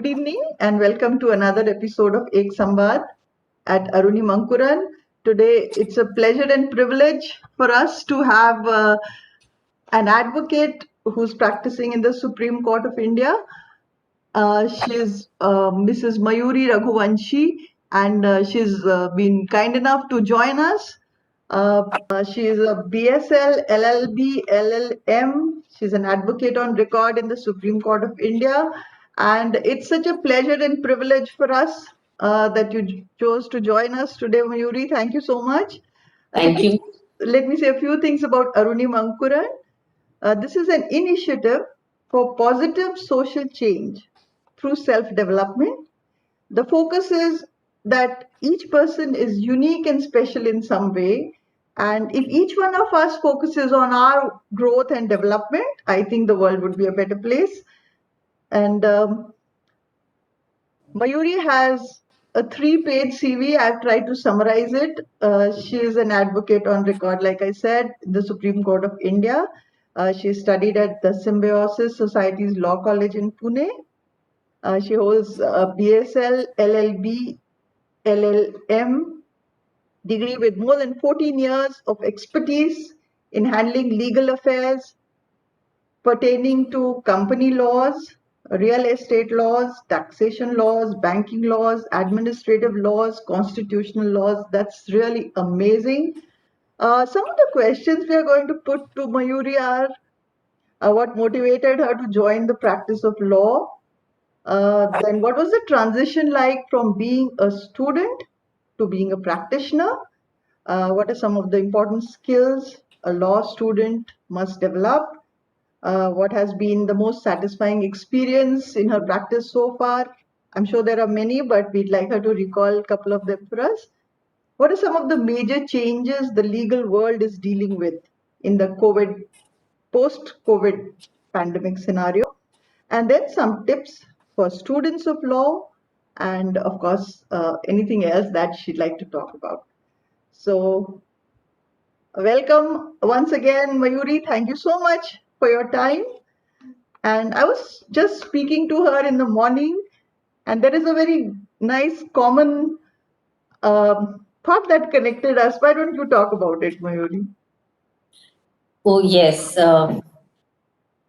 Good evening and welcome to another episode of Ek Samvad at Aruni Mankuran. Today it's a pleasure and privilege for us to have an advocate who's practicing in the Supreme Court of India. She's Mrs. Mayuri Raghuvanshi, and she's been kind enough to join us. She is a BSL, LLB, LLM. She's an advocate on record in the Supreme Court of India. And it's such a pleasure and privilege for us that you chose to join us today, Mayuri. Thank you so much. Thank you. Let me say a few things about Aruni Mankuran. This is an initiative for positive social change through self-development. The focus is that each person is unique and special in some way. And if each one of us focuses on our growth and development, I think the world would be a better place. And Mayuri has a 3-page CV. I've tried to summarize it. She is an advocate on record, like I said, in the Supreme Court of India. She studied at the Symbiosis Society's Law College in Pune. She holds a BSL, LLB, LLM degree with more than 14 years of expertise in handling legal affairs pertaining to company laws, real estate laws, taxation laws, banking laws, administrative laws, constitutional laws. That's really amazing. Some of the questions we are going to put to Mayuri are what motivated her to join the practice of law? Then what was the transition like from being a student to being a practitioner? What are some of the important skills a law student must develop? What has been the most satisfying experience in her practice so far? I'm sure there are many, but we'd like her to recall a couple of them for us. What are some of the major changes the legal world is dealing with in the post-COVID pandemic scenario? And then some tips for students of law, and of course, anything else that she'd like to talk about. So, welcome once again, Mayuri. Thank you so much for your time. And I was just speaking to her in the morning, and there is a very nice common thought that connected us. Why don't you talk about it, Mayuri? Oh, yes.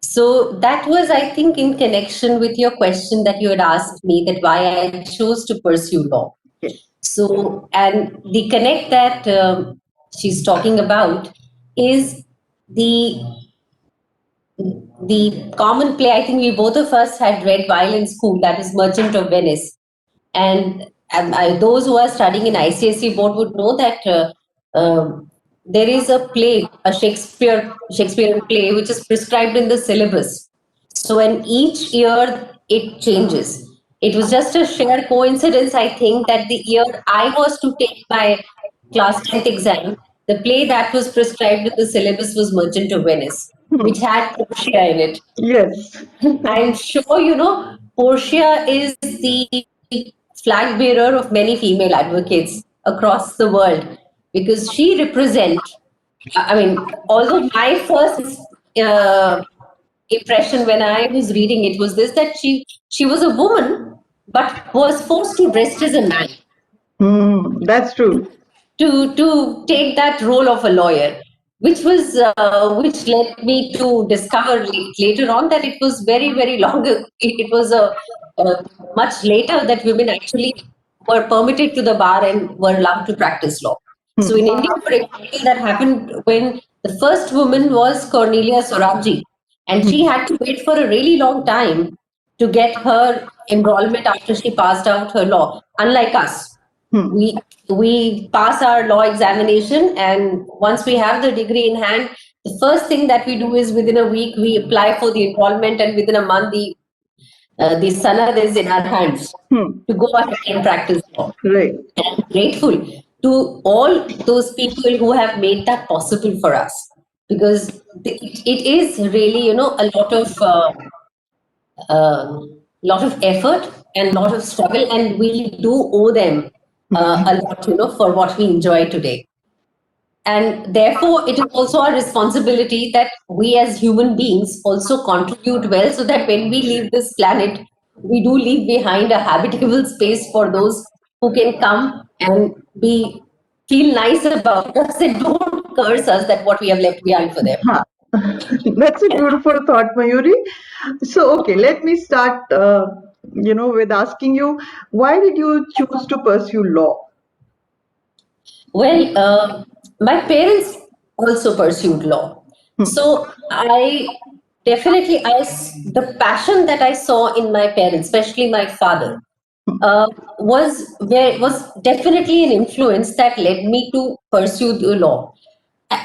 So that was, I think, in connection with your question that you had asked me, that why I chose to pursue law. Yes. So, and the connect that she's talking about is the common play. I think we both of us had read while in school, that is Merchant of Venice. And those who are studying in ICSE board would know that there is a play, a Shakespearean play, which is prescribed in the syllabus. So, in each year it changes. It was just a sheer coincidence, I think, that the year I was to take my class 10th exam, the play that was prescribed in the syllabus was Merchant of Venice, which had Portia in it. Yes. I'm sure you know Portia is the flag bearer of many female advocates across the world because she represents. I mean, although my first impression when I was reading it was this, that she was a woman but was forced to dress as a man That's true. to take that role of a lawyer, which led me to discover later on that it was very long. It was a much later that women actually were permitted to the bar and were allowed to practice law. So in India, for example, that happened when the first woman was Cornelia Sorabji, and she had to wait for a really long time to get her enrollment after she passed out her law. Unlike us, we pass our law examination, and once we have the degree in hand, the first thing that we do is within a week we apply for the enrollment, and within a month the sanad is in our hands to go ahead and practice law. Right. And I'm grateful to all those people who have made that possible for us, because it is really, you know, a lot of effort and lot of struggle, and we do owe them a lot, you know, for what we enjoy today. And therefore, it is also our responsibility that we as human beings also contribute well, so that when we leave this planet, we do leave behind a habitable space for those who can come and feel nice about us and don't curse us that what we have left behind for them. Huh. That's a beautiful thought, Mayuri. So, okay, let me start, with asking you, why did you choose to pursue law? Well, my parents also pursued law. Hmm. So the passion that I saw in my parents, especially my father, was definitely an influence that led me to pursue the law.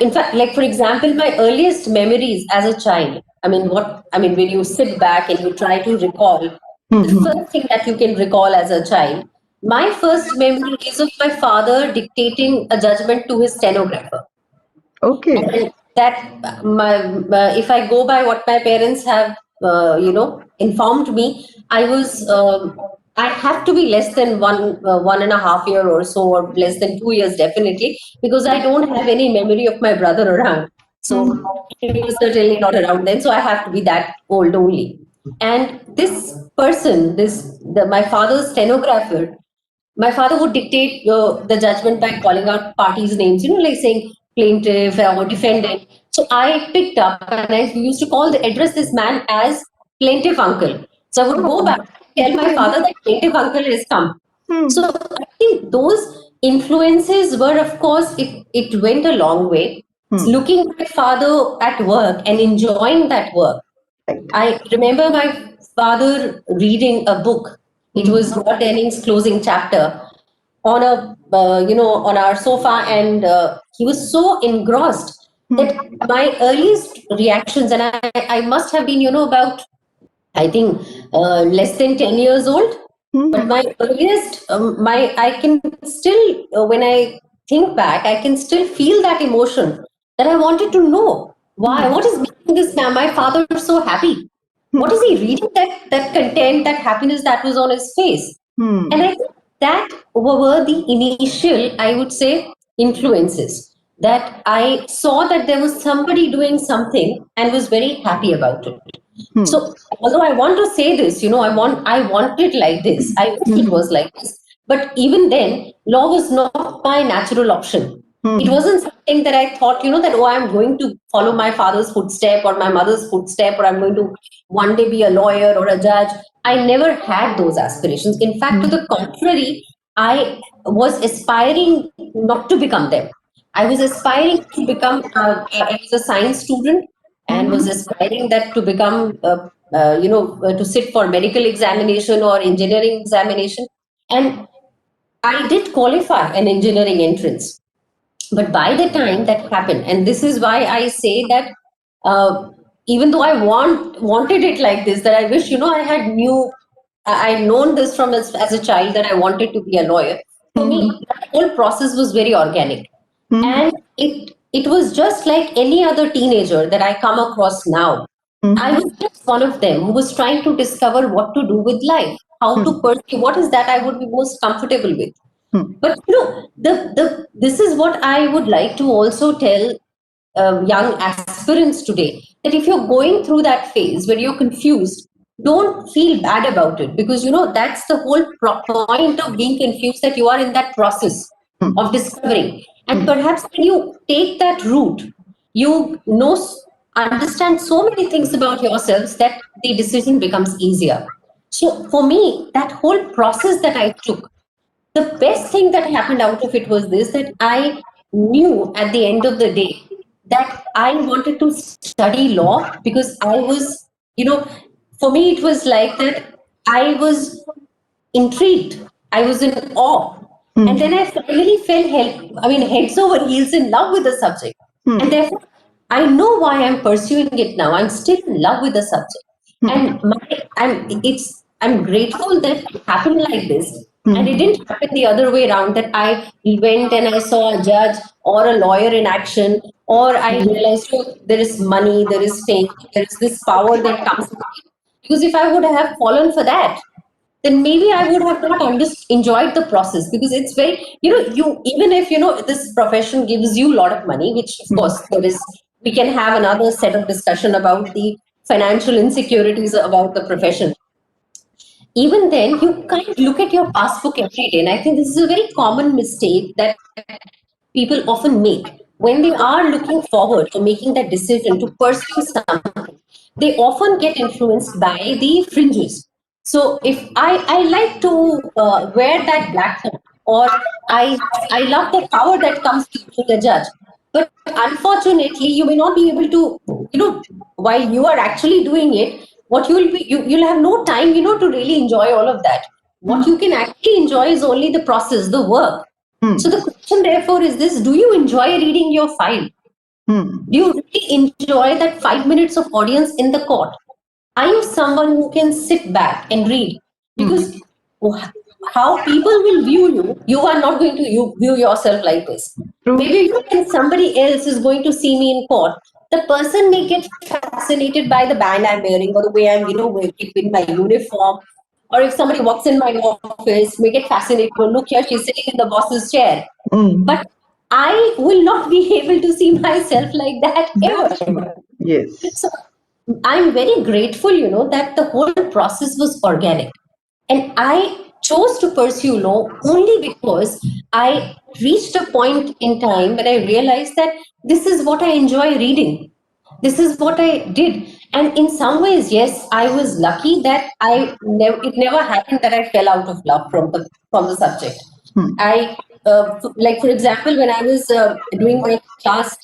In fact, like for example, my earliest memories as a child, when you sit back and you try to recall, the Hmm. first thing that you can recall as a child, my first memory is of my father dictating a judgment to his stenographer. Okay. And that if I go by what my parents have, informed me, I have to be less than 1.5 year or so, or less than 2 years definitely, because I don't have any memory of my brother around. Hmm. So he was certainly not around then. So I have to be that old only. And this person, my father's stenographer, my father would dictate the judgment by calling out parties' names, like saying plaintiff or defendant. So I picked up and I used to address this man as plaintiff uncle. So I would go Oh, back and tell my okay. father that plaintiff uncle has come. Hmm. So I think those influences were, of course, it went a long way. Hmm. Looking at my father at work and enjoying that work, Right. I remember my father reading a book. It Hmm. was Lord Denning's closing chapter on our sofa, and he was so engrossed Hmm. that my earliest reactions, and I must have been, about I think less than 10 years old. But Hmm. my earliest, I can still, when I think back, I can still feel that emotion that I wanted to know why, Hmm. what is making this man, my father, so happy? What is he reading that content, that happiness that was on his face? And Hmm. I think that were the initial, I would say, influences that I saw that there was somebody doing something and was very happy about it. Hmm. So although I want to say this, I want it like this. I wish it Hmm. was like this. But even then, law was not my natural option. It Hmm. wasn't something that I thought, that, oh, I'm going to follow my father's footstep or my mother's footstep, or I'm going to one day be a lawyer or a judge. I never had those aspirations. In fact, to Hmm. the contrary, I was aspiring not to become them. I was aspiring to become, I was a science student and was Hmm. aspiring that to become, to sit for medical examination or engineering examination. And I did qualify an engineering entrance. But by the time that happened, and this is why I say that even though I wanted it like this, that I wish, I had I known this from as a child that I wanted to be a lawyer. For me, Hmm. that whole process was very organic. Hmm. And it was just like any other teenager that I come across now. I Hmm. was just one of them who was trying to discover what to do with life, how to Hmm. pursue what is that I would be most comfortable with. Hmm. But the this is what I would like to also tell young aspirants today, that if you're going through that phase where you're confused, don't feel bad about it, because that's the whole point of being confused, that you are in that process Hmm. of discovering. And Hmm. perhaps when you take that route, you understand so many things about yourselves that the decision becomes easier. So for me, that whole process that I took, the best thing that happened out of it was this, that I knew at the end of the day that I wanted to study law, because I was, for me, it was like that I was intrigued, I was in awe. And then Hmm. I finally heads over heels in love with the subject. And Hmm. therefore, I know why I'm pursuing it now. I'm still in love with the subject. Hmm. And I'm grateful that it happened like this. And it Hmm. didn't happen the other way around, that I went and I saw a judge or a lawyer in action, or I realized, oh, there is money, there is fame, there is this power that comes with it. Because if I would have fallen for that, then maybe I would have not enjoyed the process, because it's very, you, even if, this profession gives you a lot of money, which of course we can have another set of discussion about the financial insecurities about the profession. even then you can't look at your passbook every day. And I think this is a very common mistake that people often make when they are looking forward to making that decision to pursue something. They often get influenced by the fringes. So if I like to wear that black coat, or I love the power that comes to being a judge, but unfortunately you may not be able to, while you are actually doing it, what you'll have no time, to really enjoy all of that. What you can actually enjoy is only the process, the work. Hmm. So the question therefore is this: do you enjoy reading your file? Hmm. Do you really enjoy that 5 minutes of audience in the court? Are you someone who can sit back and read? Hmm. Because how people will view you, you are not going to view yourself like this. True. Maybe when somebody else is going to see me in court, the person may get fascinated by the band I'm wearing, or the way I'm, wearing my uniform. Or if somebody walks in my office, may get fascinated. Oh, look here, she's sitting in the boss's chair. Hmm. But I will not be able to see myself like that That's ever. true. Yes. So I'm very grateful, that the whole process was organic. And I chose to pursue law only because I reached a point in time when I realized that this is what I enjoy reading. This is what I did. And in some ways, yes, I was lucky that it never happened that I fell out of love from the subject. Hmm. I like, for example, when I was doing my class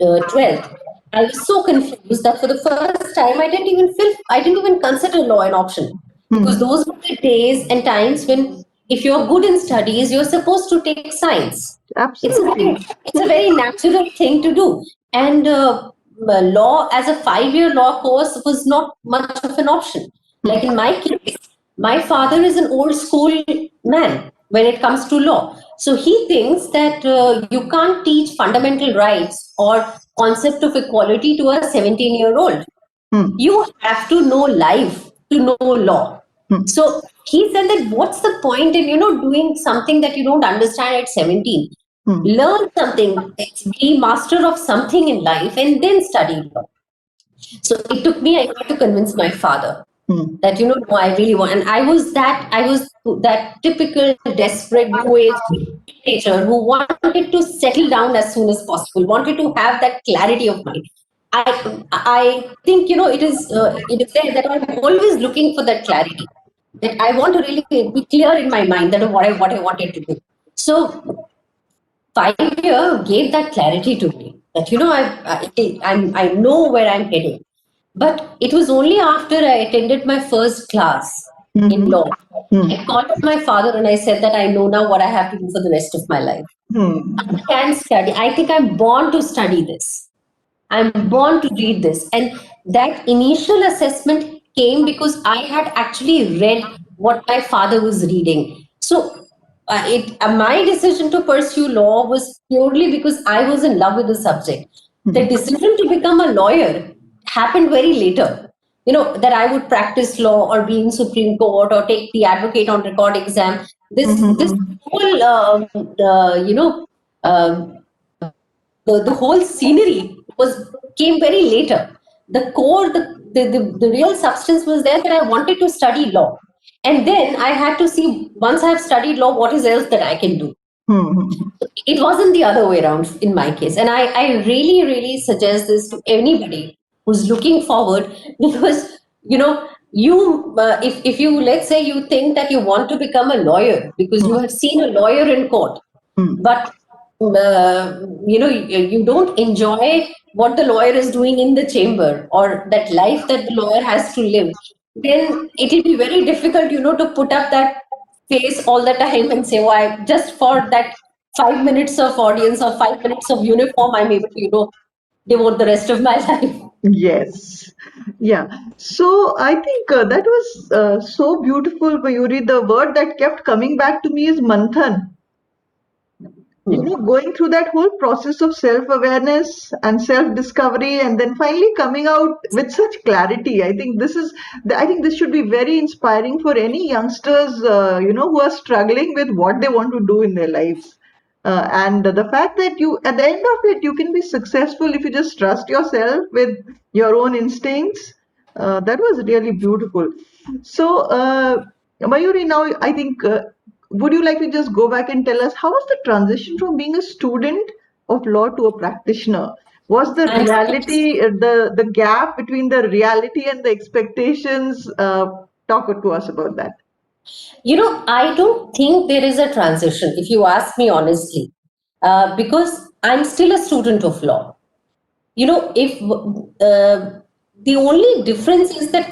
12th, I was so confused that for the first time I didn't even consider law an option, because Hmm. those were the days and times when, if you're good in studies, you're supposed to take science. Absolutely. It's a very natural thing to do. And law as a 5-year law course was not much of an option. Like in my case, my father is an old school man when it comes to law. So he thinks that you can't teach fundamental rights or concept of equality to a 17-year-old. Hmm. You have to know life to know law. Hmm. So he said that what's the point in, doing something that you don't understand at 17? Hmm. Learn something, be master of something in life, and then study law. So it took me a year to convince my father Hmm. that, no, I really want. And I was that typical desperate new age teenager who wanted to settle down as soon as possible, wanted to have that clarity of mind. I think, it is there that I'm always looking for that clarity, that I want to really be clear in my mind that what I wanted to do. So 5 year gave that clarity to me, that, I know where I'm heading. But it was only after I attended my first class in Hmm. law, Hmm. I called up my father and I said that I know now what I have to do for the rest of my life. Hmm. I can study. I think I'm born to study this. I'm born to read this. And that initial assessment came because I had actually read what my father was reading. So my decision to pursue law was purely because I was in love with the subject. The decision to become a lawyer happened very later. That I would practice law or be in Supreme Court or take the advocate on record exam. This Hmm. whole um, the whole scenery came very later. The core, the real substance was there, that I wanted to study law. And then I had to see, once I've studied law, what is else that I can do. Hmm. It wasn't the other way around in my case. And I really, really suggest this to anybody who's looking forward, because, if you, let's say, you think that you want to become a lawyer because you have seen a lawyer in court, Hmm. but you don't enjoy what the lawyer is doing in the chamber, or that life that the lawyer has to live, then it will be very difficult, to put up that face all the time and say, "Why, just for that 5 minutes of audience or 5 minutes of uniform, I'm able to, devote the rest of my life." Yes. Yeah. So I think that was so beautiful, Mayuri. The word that kept coming back to me is manthan. Hmm. Going through that whole process of self-awareness and self-discovery, and then finally coming out with such clarity. I think this should be very inspiring for any youngsters, who are struggling with what they want to do in their lives. And the fact that you, at the end of it, you can be successful if you just trust yourself with your own instincts. That was really beautiful. So, Mayuri, now I think, would you like to just go back and tell us how was the transition from being a student of law to a practitioner? Was the I'm reality, the gap between the reality and the expectations? Talk to us about that. I don't think there is a transition, if you ask me honestly, because I'm still a student of law. If the only difference is that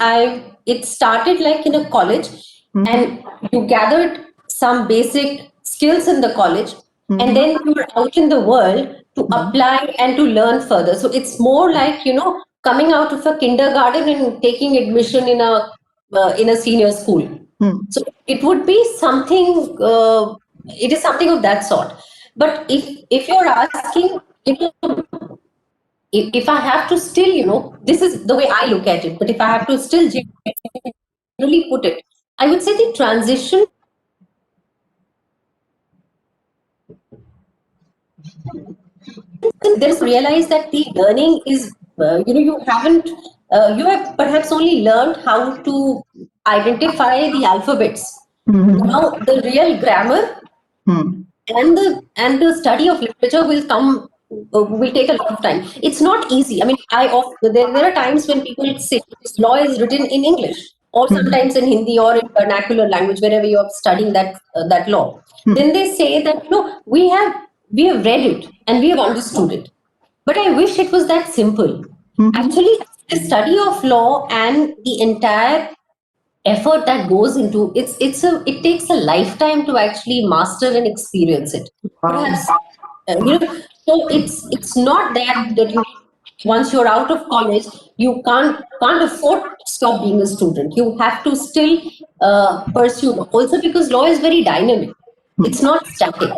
it started like in a college, and you gathered some basic skills in the college, and then you were out in the world to apply and to learn further. So it's more like, coming out of a kindergarten and taking admission in a senior school. So it would be something. It is something of that sort. But if you're asking, if I have to still, this is the way I look at it. But if I have to still generally put it, I would say the transition. There's realize that the learning is, you have perhaps only learned how to identify the alphabets. Now the real grammar and the study of literature will take a lot of time. It's not easy. I mean, there are times when people say this law is written in English, or sometimes in Hindi, or in vernacular language, wherever you are studying that law. Then they say that, we have read it and we have understood it, but I wish it was that simple. Actually, the study of law and the entire effort that goes into it takes a lifetime to actually master and experience it. Wow. Perhaps, so it's not that you, once you're out of college, you can't afford to stop being a student. You have to still pursue law. Also, because law is very dynamic, it's not static.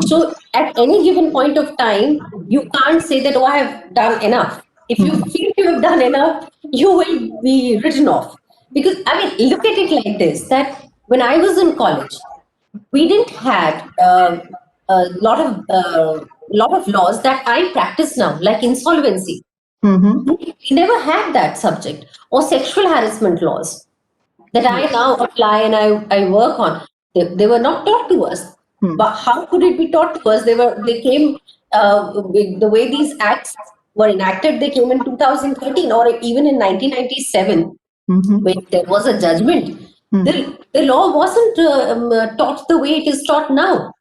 So at any given point of time, you can't say that, oh, I have done enough. If you feel you have done enough, you will be written off. Because, I mean, look at it like this, that when I was in college, we didn't had a lot of laws that I practice now, like insolvency. We never had that subject, or sexual harassment laws that I now apply and I work on. They were not taught to us. But how could it be taught to us? They came the way these acts were enacted. They came in 2013 or even in 1997, when there was a judgment. The law wasn't taught the way it is taught now.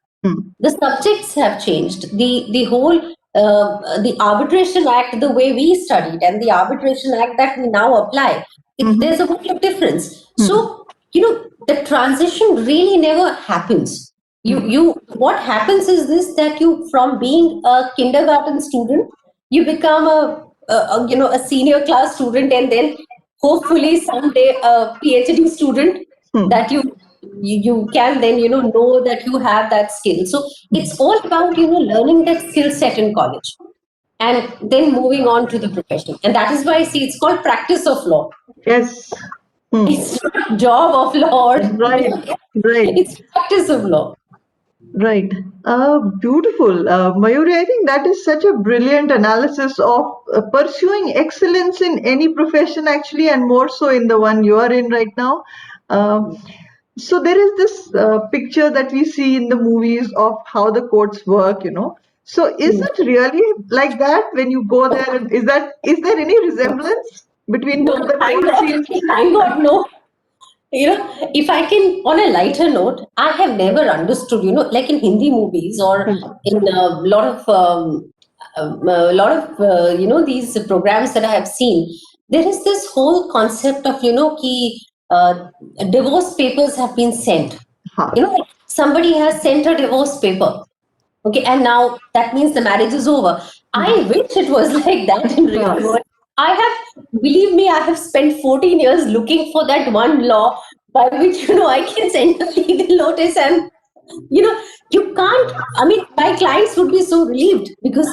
The subjects have changed. The whole the Arbitration Act, the way we studied, and the Arbitration Act that we now apply, there's a whole difference. So, the transition really never happens. You what happens is this, that you, from being a kindergarten student, you become a senior class student, and then hopefully someday a PhD student, that you can then know that you have that skill. So it's all about learning that skill set in college, and then moving on to the profession. And that is why I see it's called practice of law. Yes. It's not job of law, Right. Right. it's practice of law. Right. Beautiful. Mayuri, I think that is such a brilliant analysis of pursuing excellence in any profession, actually, and more so in the one you are in right now. So there is this picture that we see in the movies of how the courts work. So is it really like that when you go there? And is there any resemblance between No, both the thank court God, scenes? thank God, no. If I can, on a lighter note, I have never understood, like in Hindi movies, or in a lot of these programs that I have seen, there is this whole concept of, divorce papers have been sent. Huh. Like somebody has sent a divorce paper. Okay, and now that means the marriage is over. I wish it was like that in real Yes. world. Believe me, I have spent 14 years looking for that one law by which, I can send a legal notice, and, you can't. I mean, my clients would be so relieved, because,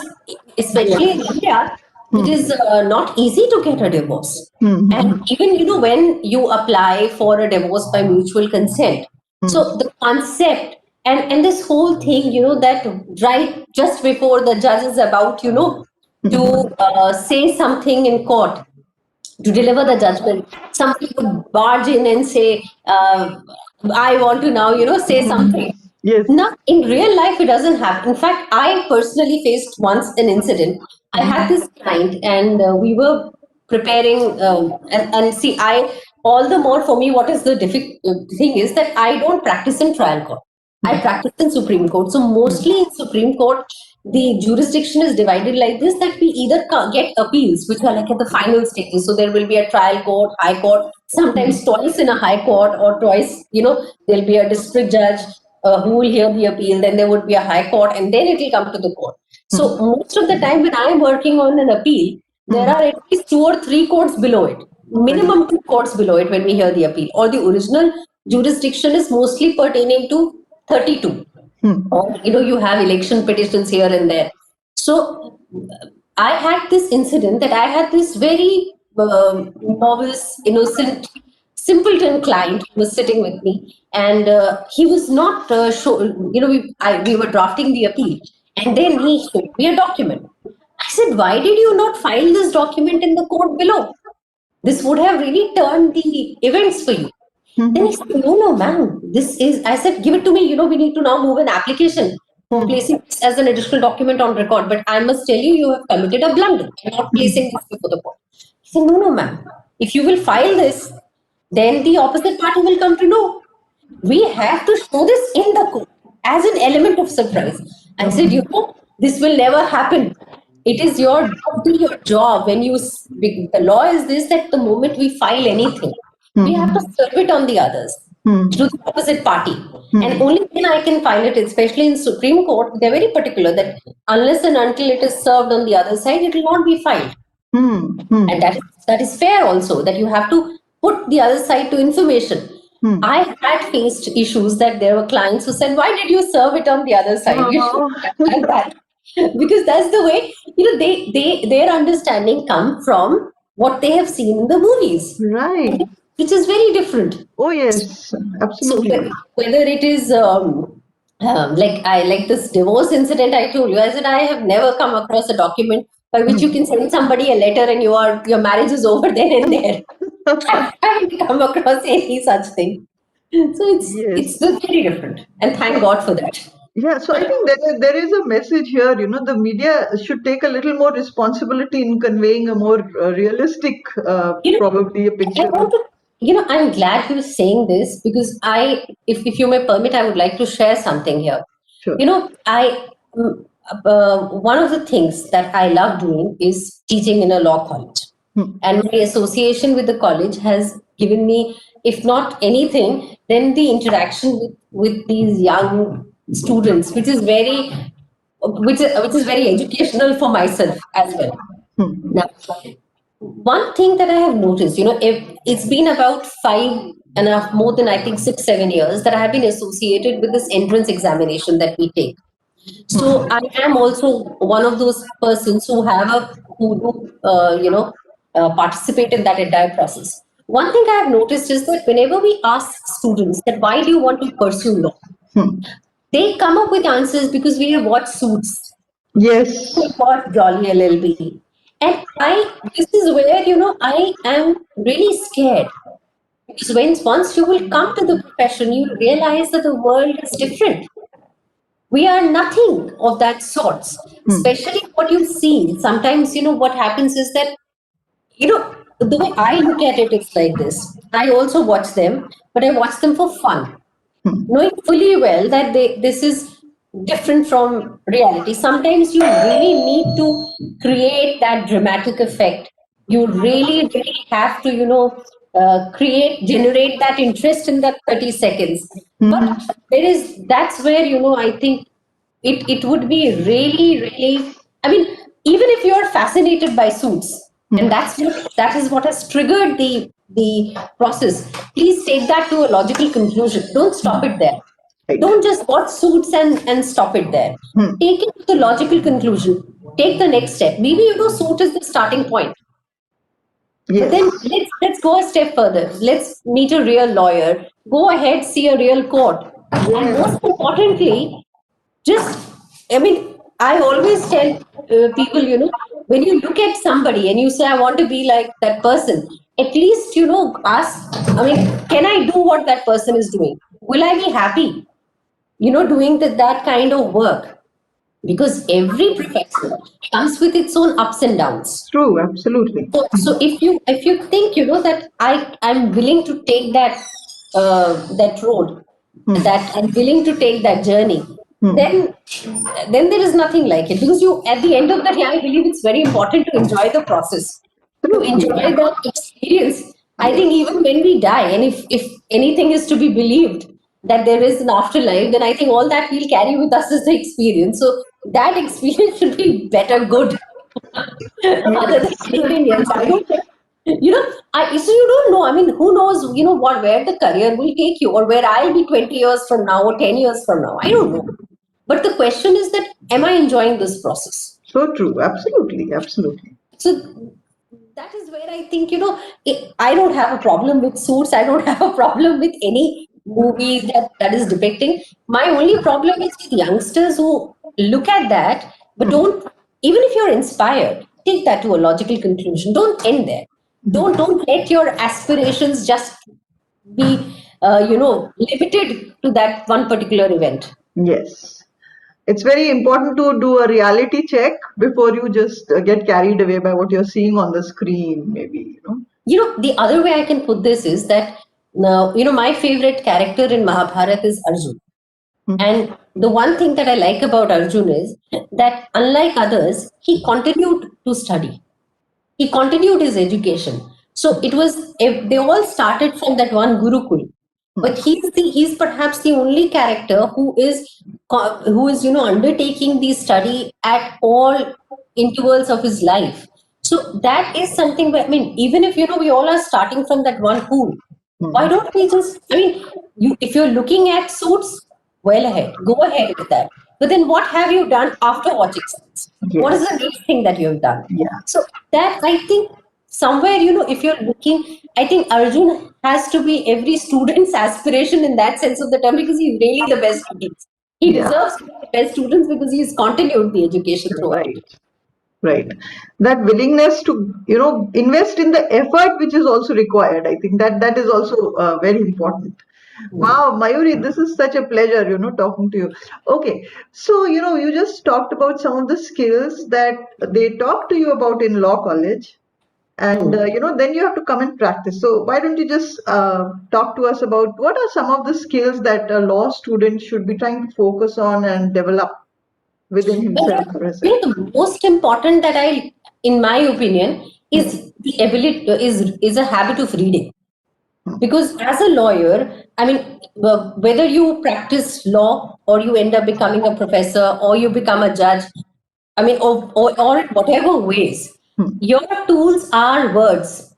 especially in India, it is not easy to get a divorce. And even, when you apply for a divorce by mutual consent, so the concept and this whole thing, that right just before the judge is about, to say something in court, to deliver the judgment. Somebody would barge in and say, I want to now, say something. Yes. Now, in real life, it doesn't happen. In fact, I personally faced once an incident. I had this client, and we were preparing, and see, all the more for me, what is the thing is that I don't practice in trial court. I practice in Supreme Court. So mostly in Supreme Court, the jurisdiction is divided like this, that we either get appeals, which are like at the final stages. So there will be a trial court, high court, sometimes twice in a high court, or twice, there'll be a district judge who will hear the appeal, then there would be a high court, and then it will come to the court. So most of the time when I am working on an appeal, there are at least 2 or 3 courts below it, minimum 2 courts below it when we hear the appeal, or the original jurisdiction is mostly pertaining to 32. Or you have election petitions here and there. So I had this incident that I had this very novice, innocent, simpleton client who was sitting with me, and he was not sure. We were drafting the appeal, and then he showed me a document. I said, "Why did you not file this document in the court below? This would have really turned the events for you." Then he said, no, ma'am, I said, give it to me. We need to now move an application for placing this as an additional document on record. But I must tell you, you have committed a blunder by not placing this before the court. He said, no, ma'am. If you will file this, then the opposite party will come to know. We have to show this in the court as an element of surprise. I said, this will never happen. It is your duty, your job. The law is this, that the moment we file anything, we have to serve it on the others, to the opposite party. And only then I can file it, especially in Supreme Court, they're very particular that unless and until it is served on the other side, it will not be filed. And that is fair also, that you have to put the other side to information. I had faced issues that there were clients who said, why did you serve it on the other side? You should have done that. Because that's the way, their understanding come from what they have seen in the movies. Right. Which is very different. Oh, yes, absolutely. So whether it is like this divorce incident I told you, I said I have never come across a document by which you can send somebody a letter and your marriage is over then and there. I haven't come across any such thing. So it's very different, and thank God for that. Yeah, so I think there is a message here. The media should take a little more responsibility in conveying a more realistic, probably a picture. I'm glad you're saying this, because if you may permit, I would like to share something here. Sure. One of the things that I love doing is teaching in a law college. And my association with the college has given me, if not anything, then the interaction with these young students, which is very educational for myself as well. Now, one thing that I have noticed, it's been about 5.5, more than I think 6-7 years that I have been associated with this entrance examination that we take. So I am also one of those persons who participate in that entire process. One thing I have noticed is that whenever we ask students that why do you want to pursue law, they come up with answers because we have watched Suits. Yes. We watched Jolly LLB. And this is where, I am really scared. Because once you will come to the profession, you will realize that the world is different. We are nothing of that sort, especially what you see. Sometimes, what happens is that, the way I look at it, it's like this. I also watch them, but I watch them for fun. Knowing fully well that this is different from reality. Sometimes you really need to create that dramatic effect. You really, really have to, generate that interest in that 30 seconds. But that's where, I think it would be really, really, I mean, even if you're fascinated by Suits, and that is what has triggered the process, please take that to a logical conclusion. Don't stop it there. Don't just watch Suits and stop it there. Take it to the logical conclusion. Take the next step. Maybe Suit is the starting point. Yes. But then let's go a step further. Let's meet a real lawyer. Go ahead, see a real court. Yes. And most importantly, I always tell people, when you look at somebody and you say, I want to be like that person, at least, ask, I mean, can I do what that person is doing? Will I be happy, doing that kind of work? Because every profession comes with its own ups and downs. True, absolutely. So if you think that I'm willing to take that road, that I'm willing to take that journey, then there is nothing like it, because you, at the end of the day, I believe it's very important to enjoy the process, to Absolutely. enjoy the experience. I think even when we die, and if anything is to be believed that there is an afterlife, then I think all that we'll carry with us is the experience. So that experience should be better, good, other than Yes. anything else. I don't think, so you don't know. I mean, who knows, where the career will take you, or where I'll be 20 years from now or 10 years from now. I don't know. But the question is that, am I enjoying this process? So true. Absolutely. Absolutely. So that is where I think, I don't have a problem with Suits. I don't have a problem with any movie that is depicting. My only problem is with youngsters who look at that, but don't, even if you're inspired, take that to a logical conclusion. Don't end there. Don't let your aspirations just be, limited to that one particular event. Yes. It's very important to do a reality check before you just get carried away by what you're seeing on the screen, maybe. The other way I can put this is that now, my favorite character in Mahabharata is Arjun. And the one thing that I like about Arjun is that, unlike others, he continued to study. He continued his education. So it was, they all started from that one Gurukul. But he's perhaps the only character who is undertaking the study at all intervals of his life. So that is something where, I mean, even if we all are starting from that one pool, why don't we just, I mean, if you're looking at Suits, well ahead, go ahead with that. But then what have you done after watching Suits? What is Yes. the next thing that you have done? Yeah. So that, I think, somewhere, if you're looking, I think Arjun has to be every student's aspiration in that sense of the term, because he's really the best student. He Yeah. deserves to be the best students because he's continued the education throughout. Right. Right. That willingness to invest in the effort which is also required. I think that is also very important. Wow, Mayuri, this is such a pleasure talking to you. Okay, so you just talked about some of the skills that they talk to you about in law college, and then you have to come and practice. So why don't you just talk to us about what are some of the skills that a law student should be trying to focus on and develop within Well, himself or herself? the most important that in my opinion, is the ability, is a habit of reading. Because as a lawyer, I mean, whether you practice law or you end up becoming a professor or you become a judge, I mean, or in whatever ways, your tools are words.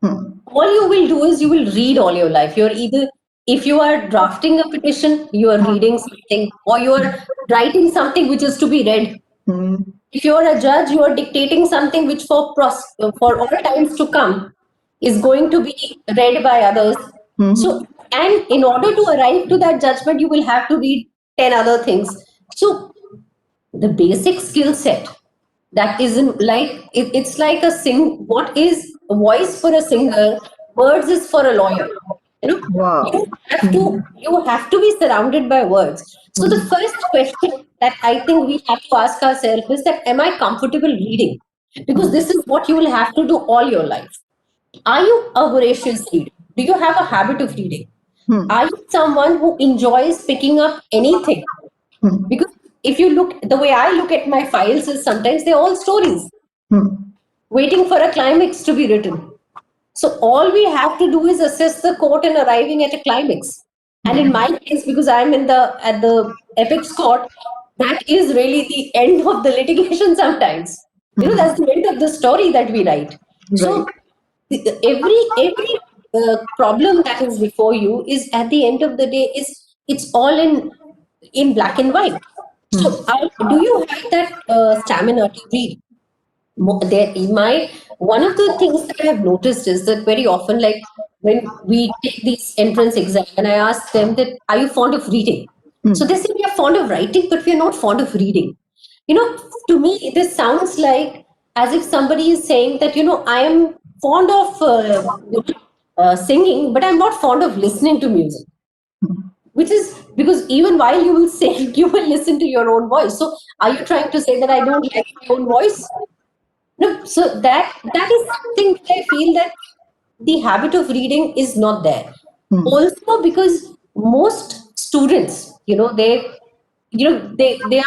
All you will do is you will read all your life. You're either, if you are drafting a petition, you are reading something, or you are writing something which is to be read. Hmm. If you are a judge, you are dictating something which for all times to come is going to be read by others. So, and in order to arrive to that judgment, you will have to read 10 other things. So the basic skill set, that isn't like it's like what is a voice for a singer, words is for a lawyer. you know Wow. you have to be surrounded by words. So the first question that I think we have to ask ourselves is that, am I comfortable reading? Because this is what you will have to do all your life. Are you a voracious reader? Do you have a habit of reading? Are you someone who enjoys picking up anything? Because if you look, the way I look at my files is sometimes they're all stories waiting for a climax to be written. So all we have to do is assess the court and arriving at a climax. And in my case, because I'm at the apex court, that is really the end of the litigation sometimes. That's the end of the story that we write. Right. So every problem that is before you is, at the end of the day, is it's all in black and white. So do you have that stamina to read? One of the things that I have noticed is that very often, like when we take these entrance exam, and I ask them that, are you fond of reading? So they say we are fond of writing, but we are not fond of reading. To me, this sounds like as if somebody is saying that, I am fond of singing, but I'm not fond of listening to music. Which is because even while you will sing, you will listen to your own voice. So are you trying to say that I don't like my own voice? No. So that is something that I feel that the habit of reading is not there. Also, because most students, they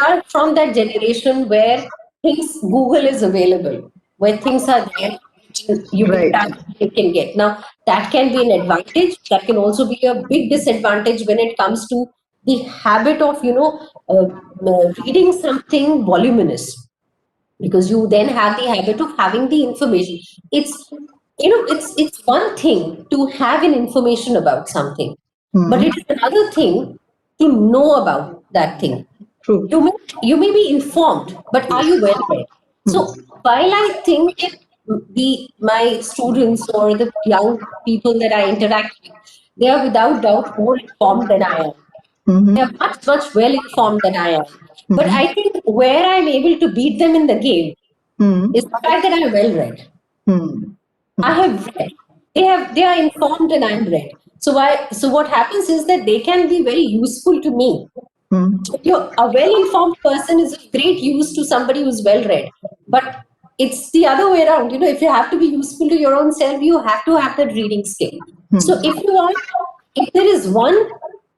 are from that generation where things Google is available, where things are there, you can Right. type, you can get. Now that can be an advantage. That can also be a big disadvantage when it comes to the habit of reading something voluminous, because you then have the habit of having the information. It's one thing to have an information about something, but it is another thing to know about that thing. True. You may be informed, but are you well read? So while I think that my students or the young people that I interact with, they are without doubt more informed than I am. They are much, much well informed than I am. But I think where I'm able to beat them in the game is the fact that I'm well read. I have read. They are informed and I'm read. So what happens is that they can be very useful to me. A well-informed person is of great use to somebody who's well-read. But it's the other way around. If you have to be useful to your own self, you have to have that reading skill. So if there is one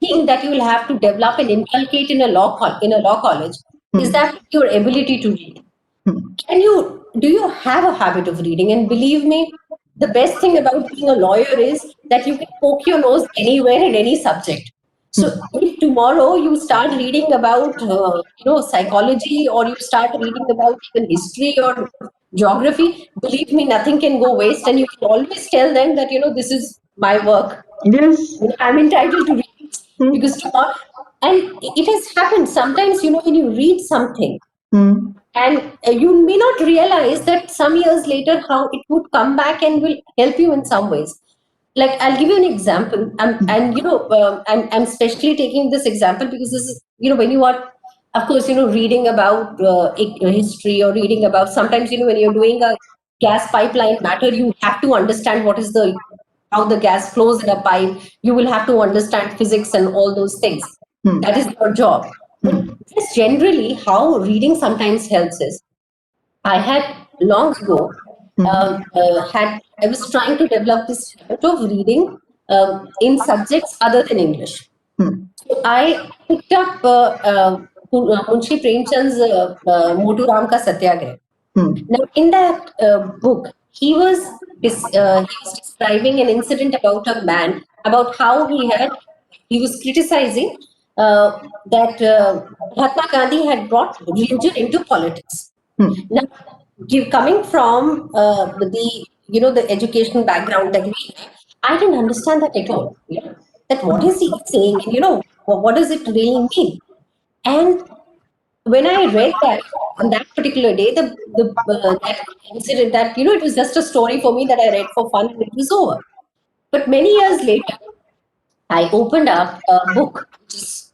thing that you will have to develop and inculcate in a law college, is that your ability to read. Do you have a habit of reading? And believe me, the best thing about being a lawyer is that you can poke your nose anywhere in any subject. So if tomorrow you start reading about psychology, or you start reading about even history or geography, believe me, nothing can go waste, and you can always tell them that this is my work. Yes. I'm entitled to read it, because tomorrow, and it has happened sometimes. When you read something, and you may not realize that some years later how it would come back and will help you in some ways. Like, I'll give you an example, and I'm especially taking this example because this is, when you are, of course, reading about history, or reading about, sometimes, when you're doing a gas pipeline matter, you have to understand what is the how the gas flows in a pipe. You will have to understand physics and all those things. That is your job. But just generally, how reading sometimes helps is, I had long ago I was trying to develop this habit of reading in subjects other than English. So I picked up Munshi Premchand's Motu Ram Ka Satyagrah. Now, in that book, he was describing an incident about a man, about how he was criticizing that Mahatma Gandhi had brought religion into politics. Now, coming from the education background that we have, I didn't understand that at all. That what is he saying? And what does it really mean? And when I read that on that particular day, that incident, that it was just a story for me that I read for fun and it was over. But many years later, I opened up a book which is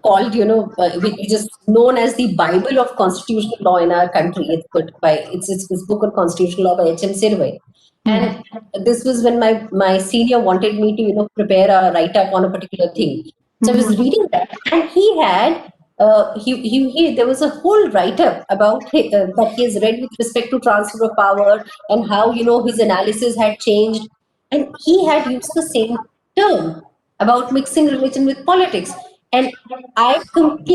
called, which is known as the Bible of Constitutional Law in our country. It's this book on constitutional law by H.M. Sirvai. And this was when my senior wanted me to, prepare a write-up on a particular thing. So I was reading that, and he had there was a whole write-up about that he has read with respect to transfer of power, and how his analysis had changed, and he had used the same term about mixing religion with politics. And I could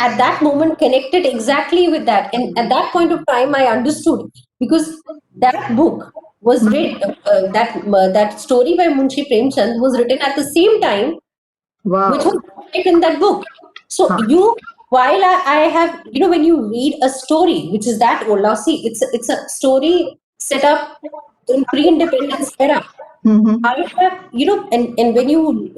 at that moment connected exactly with that. And at that point of time, I understood, because that book was read, that story by Munshi Premchand was written at the same time which was in that book. So while I have, when you read a story which is that old, now see, it's a story set up in pre-independence era. I have, and when you,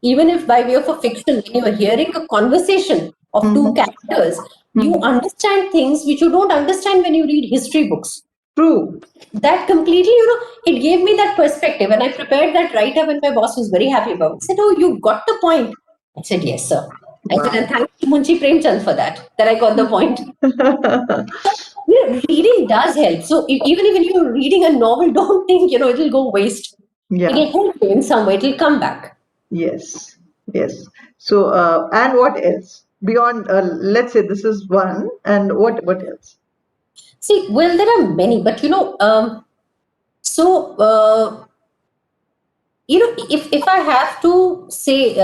even if by way of a fiction, when you are hearing a conversation of two characters, you understand things which you don't understand when you read history books. True. That completely, it gave me that perspective. And I prepared that write-up, and my boss was very happy about it. He said, "Oh, you got the point." I said, "Yes, sir." I said, and thanks to Munshi Premchand for that I got the point. Reading does help. So even if you're reading a novel, don't think, it'll go waste. Yeah. It'll help you in some way. It'll come back. Yes. Yes. So, and what else? Beyond, let's say this is one, and what else? See, well, there are many, but so if I have to say,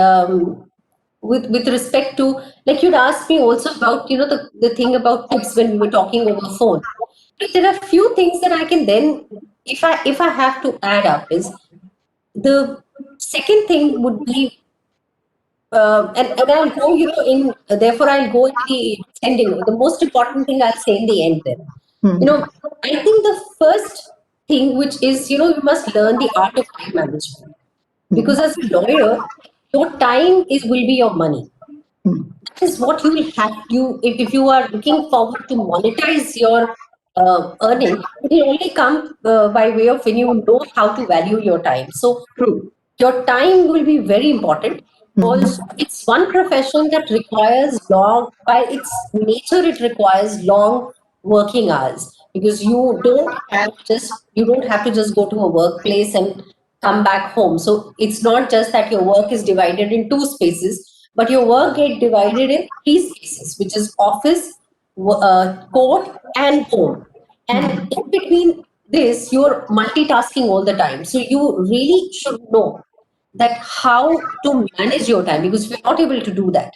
with respect to, like, you'd asked me also about the thing about tips when we were talking over phone. But there are few things that I can then, if I have to add up, is the second thing would be, and I'll go, therefore I'll go in the ending. The most important thing I'll say in the end then. I think the first thing, which is, you must learn the art of time management. Because as a lawyer, your time will be your money. That is what you will have. If you are looking forward to monetize your earning, it will only come by way of when you know how to value your time. So True. your time will be very important. Also, it's one profession that requires by its nature, it requires long working hours, because you don't have to just go to a workplace and come back home. So it's not just that your work is divided in two spaces, but your work get divided in three spaces, which is office, court, and home. And in between this, you're multitasking all the time. So you really should know that how to manage your time, because we're not able to do that.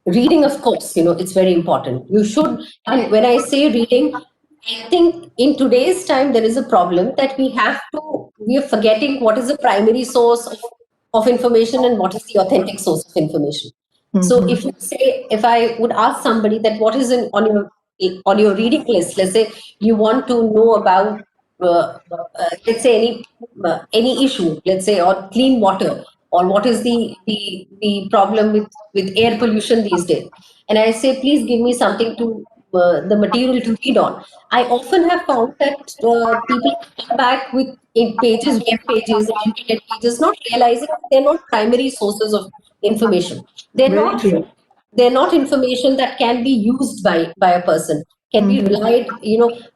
Reading, of course, it's very important. You should, and when I say reading, I think in today's time there is a problem that we are forgetting what is the primary source of information and what is the authentic source of information. So if I would ask somebody that what is on your reading list, let's say you want to know about, let's say any issue, let's say, or clean water, or what is the problem with air pollution these days, and I say, please give me something to the material to read on. I often have found that people come back with web pages, internet pages, not realizing that they're not primary sources of information. They're Very not true. they're not information that can be used by a person, can be relied,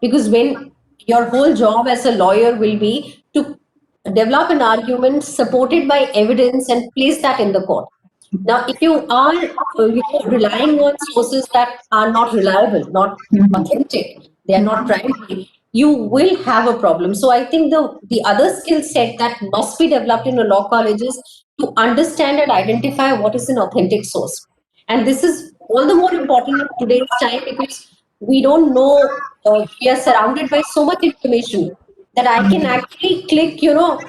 because when your whole job as a lawyer will be to develop an argument supported by evidence and place that in the court. Now, if you are relying on sources that are not reliable, not authentic, they are not primary, you will have a problem. So I think the other skill set that must be developed in a law college is to understand and identify what is an authentic source. And this is all the more important in today's time, because we don't know, we are surrounded by so much information that I can actually click,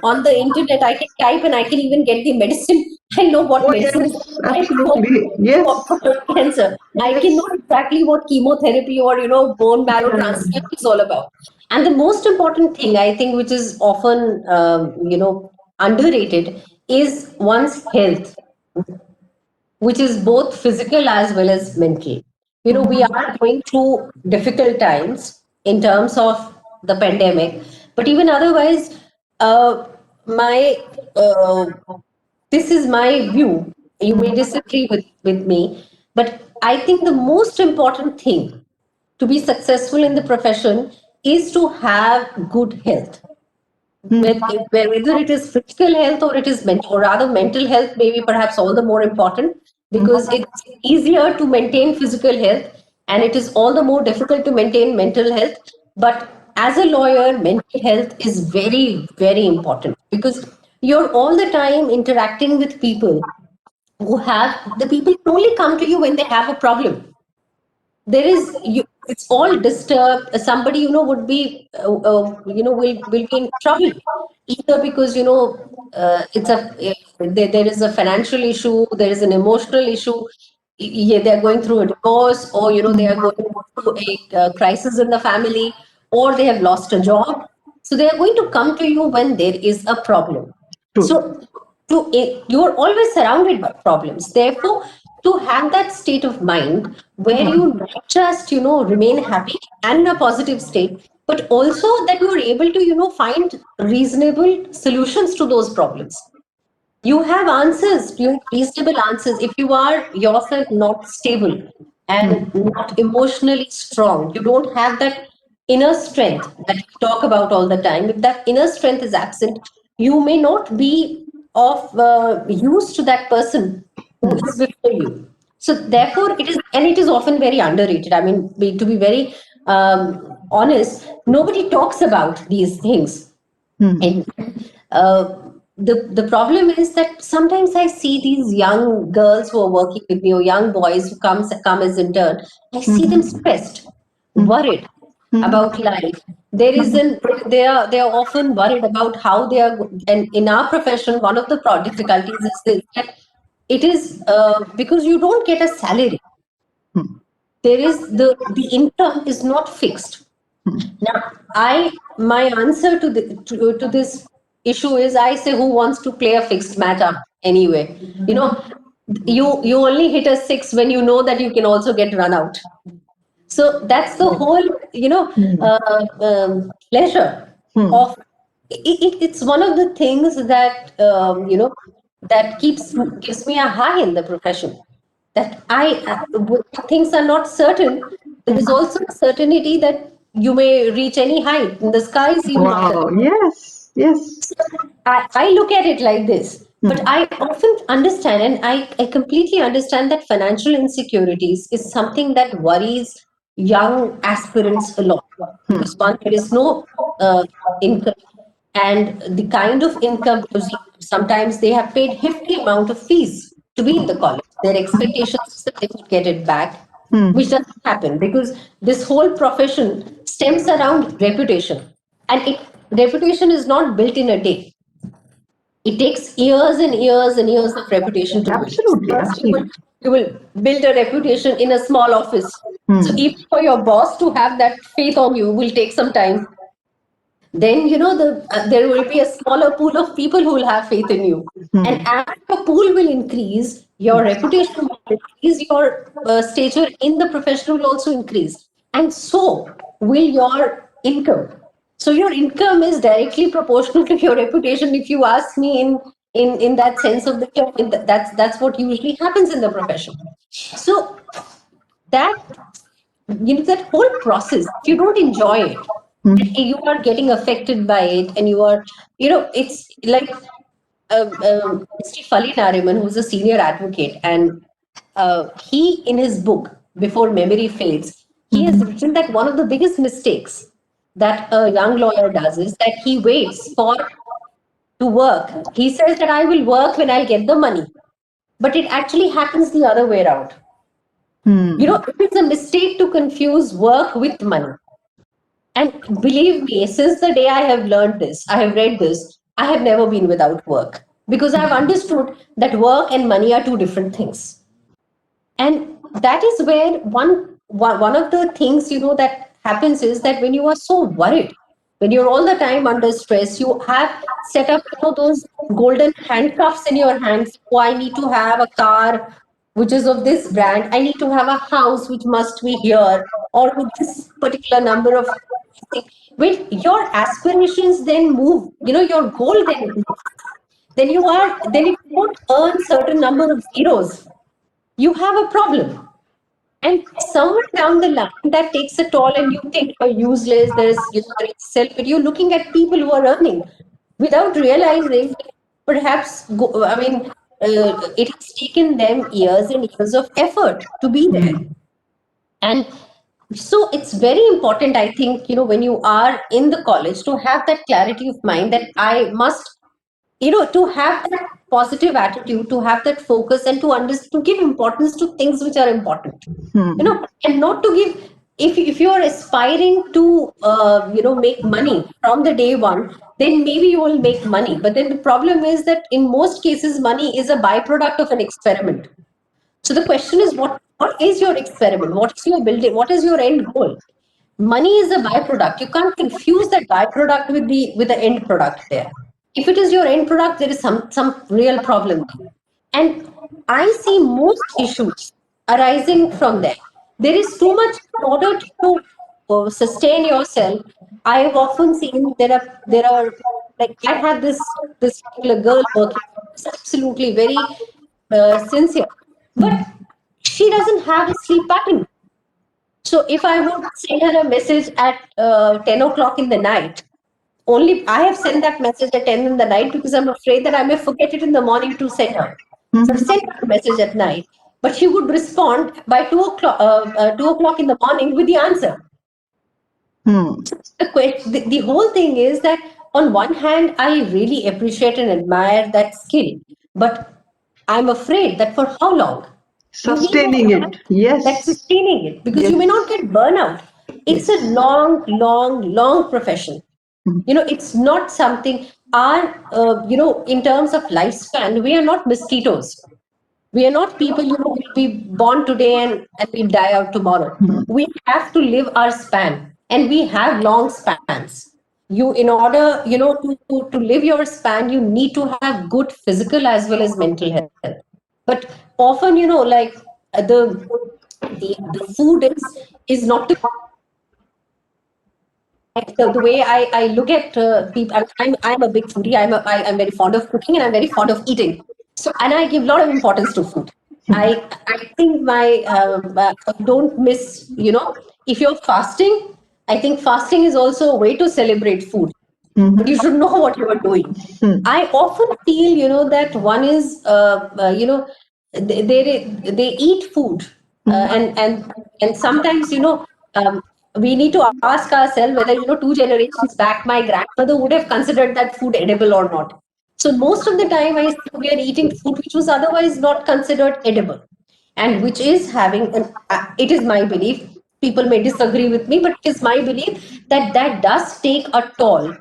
on the internet, I can type and I can even get the medicine. I know what Oh, medicine is yes, right for, absolutely. Yes. for cancer. I can know Yes. exactly what chemotherapy or, bone marrow transplant is all about. And the most important thing, I think, which is often, underrated, is one's health, which is both physical as well as mental. We are going through difficult times in terms of the pandemic, but even otherwise, uh, my this is my view. You may disagree with me, but I think the most important thing to be successful in the profession is to have good health, whether it is physical health or it is mental, or rather mental health, maybe perhaps all the more important, because it's easier to maintain physical health and it is all the more difficult to maintain mental health. But as a lawyer, mental health is very, very important, because you're all the time interacting with people the people only come to you when they have a problem. There is it's all disturbed. Somebody would be will be in trouble, either because it's there is a financial issue, there is an emotional issue. Yeah, they're going through a divorce, or they are going through a crisis in the family, or they have lost a job. So they are going to come to you when there is a problem. True. So you're always surrounded by problems. Therefore, to have that state of mind where you not just remain happy and in a positive state, but also that you are able to find reasonable solutions to those problems. you have answers, you have reasonable answers. If you are yourself not stable and not emotionally strong, you don't have that inner strength that you talk about all the time. If that inner strength is absent, you may not be of use to that person who is before you. So therefore, it is often very underrated. I mean, to be very honest, nobody talks about these things. And uh, the problem is that sometimes I see these young girls who are working with me or young boys who come as intern. I see them stressed, worried about life. There is an they are often worried about how they are. And in our profession, one of the difficulties is this, that it is because you don't get a salary. There is the income is not fixed. Now, my answer to this issue is, I say, who wants to play a fixed mat up anyway? You know, you only hit a six when you know that you can also get run out. So that's the whole, pleasure of it's one of the things that that gives me a high in the profession. That when things are not certain, there is also a certainty that you may reach any height. And the sky is even not the Wow. limit. Yes. Yes. I look at it like this, but I often understand, and I completely understand that financial insecurities is something that worries young aspirants a lot. Because one, there is no income, and the kind of income, because sometimes they have paid hefty amount of fees to be in the college. Their expectations is that they would get it back, which doesn't happen because this whole profession stems around reputation, and reputation is not built in a day. It takes years and years and years of reputation to build. Absolutely. First, Absolutely. you will build a reputation in a small office. So even for your boss to have that faith on you will take some time. Then there will be a smaller pool of people who will have faith in you, and as your pool will increase, your reputation will increase, your stature in the profession will also increase, and so will your income. So your income is directly proportional to your reputation, if you ask me, in that sense of the term. That's what usually happens in the profession. So that that whole process, if you don't enjoy it, you are getting affected by it, and you are, it's like Mr. Fali Nariman, who's a senior advocate, and he, in his book Before Memory Fades, he has written that one of the biggest mistakes that a young lawyer does is that he waits for to work. He says that I will work when I'll get the money, but it actually happens the other way around. It is a mistake to confuse work with money. And believe me, since the day I have learned this, I have read this, I have never been without work because I've understood that work and money are two different things. And that is where one of the things that happens is that when you are so worried, when you're all the time under stress, you have set up those golden handcuffs in your hands. Oh, I need to have a car which is of this brand. I need to have a house which must be here, or with this particular number of. When your aspirations then move, your goal then moves, then if you don't earn certain number of zeros, you have a problem. And somewhere down the line, that takes a toll, and you think you're useless. There is self, but you're looking at people who are earning without realizing, perhaps, it has taken them years and years of effort to be there. And so it's very important, I think, when you are in the college, to have that clarity of mind that I must, to have that positive attitude, to have that focus, and to give importance to things which are important, and not to give, if you're aspiring to make money from the day one, then maybe you will make money. But then the problem is that in most cases, money is a byproduct of an experiment. So the question is, what is your experiment? What is your building? What is your end goal? Money is a byproduct. You can't confuse that byproduct with the end product there. If it is your end product, there is some real problem. And I see most issues arising from there. There is too much in order to sustain yourself. I have often seen there are like I had this particular girl working. is absolutely very sincere. But she doesn't have a sleep pattern. So if I would send her a message at 10 o'clock in the night, only I have sent that message at 10 in the night because I'm afraid that I may forget it in the morning to send her. So I Mhm. sent her a message at night, but she would respond by 2 o'clock in the morning with the answer. Hmm. The whole thing is that on one hand, I really appreciate and admire that skill, but I'm afraid that for how long? You need to Sustaining have it. that Yes. sustaining it because you may not Yes. get burnout. It's a Yes. long, long, long profession. Mhm. It's not something our, in terms of lifespan, we are not mosquitoes. We are not people, will be born today and we'll die out tomorrow. We have to live our span and we have long spans. In order, to live your span, you need to have good physical as well as mental health. But often, like the food is not the way I look at people. I'm a big foodie. I'm very fond of cooking and I'm very fond of eating. So, and I give a lot of importance to food. I think my don't miss. If you're fasting, I think fasting is also a way to celebrate food. You Mhm. should know what you are doing. Hmm. I often feel, that one is, they eat food, and sometimes, we need to ask ourselves whether, 2 generations back, my grandmother would have considered that food edible or not. So most of the time, I see we are eating food which was otherwise not considered edible, and which is having it is my belief. People may disagree with me, but it is my belief that that does take a toll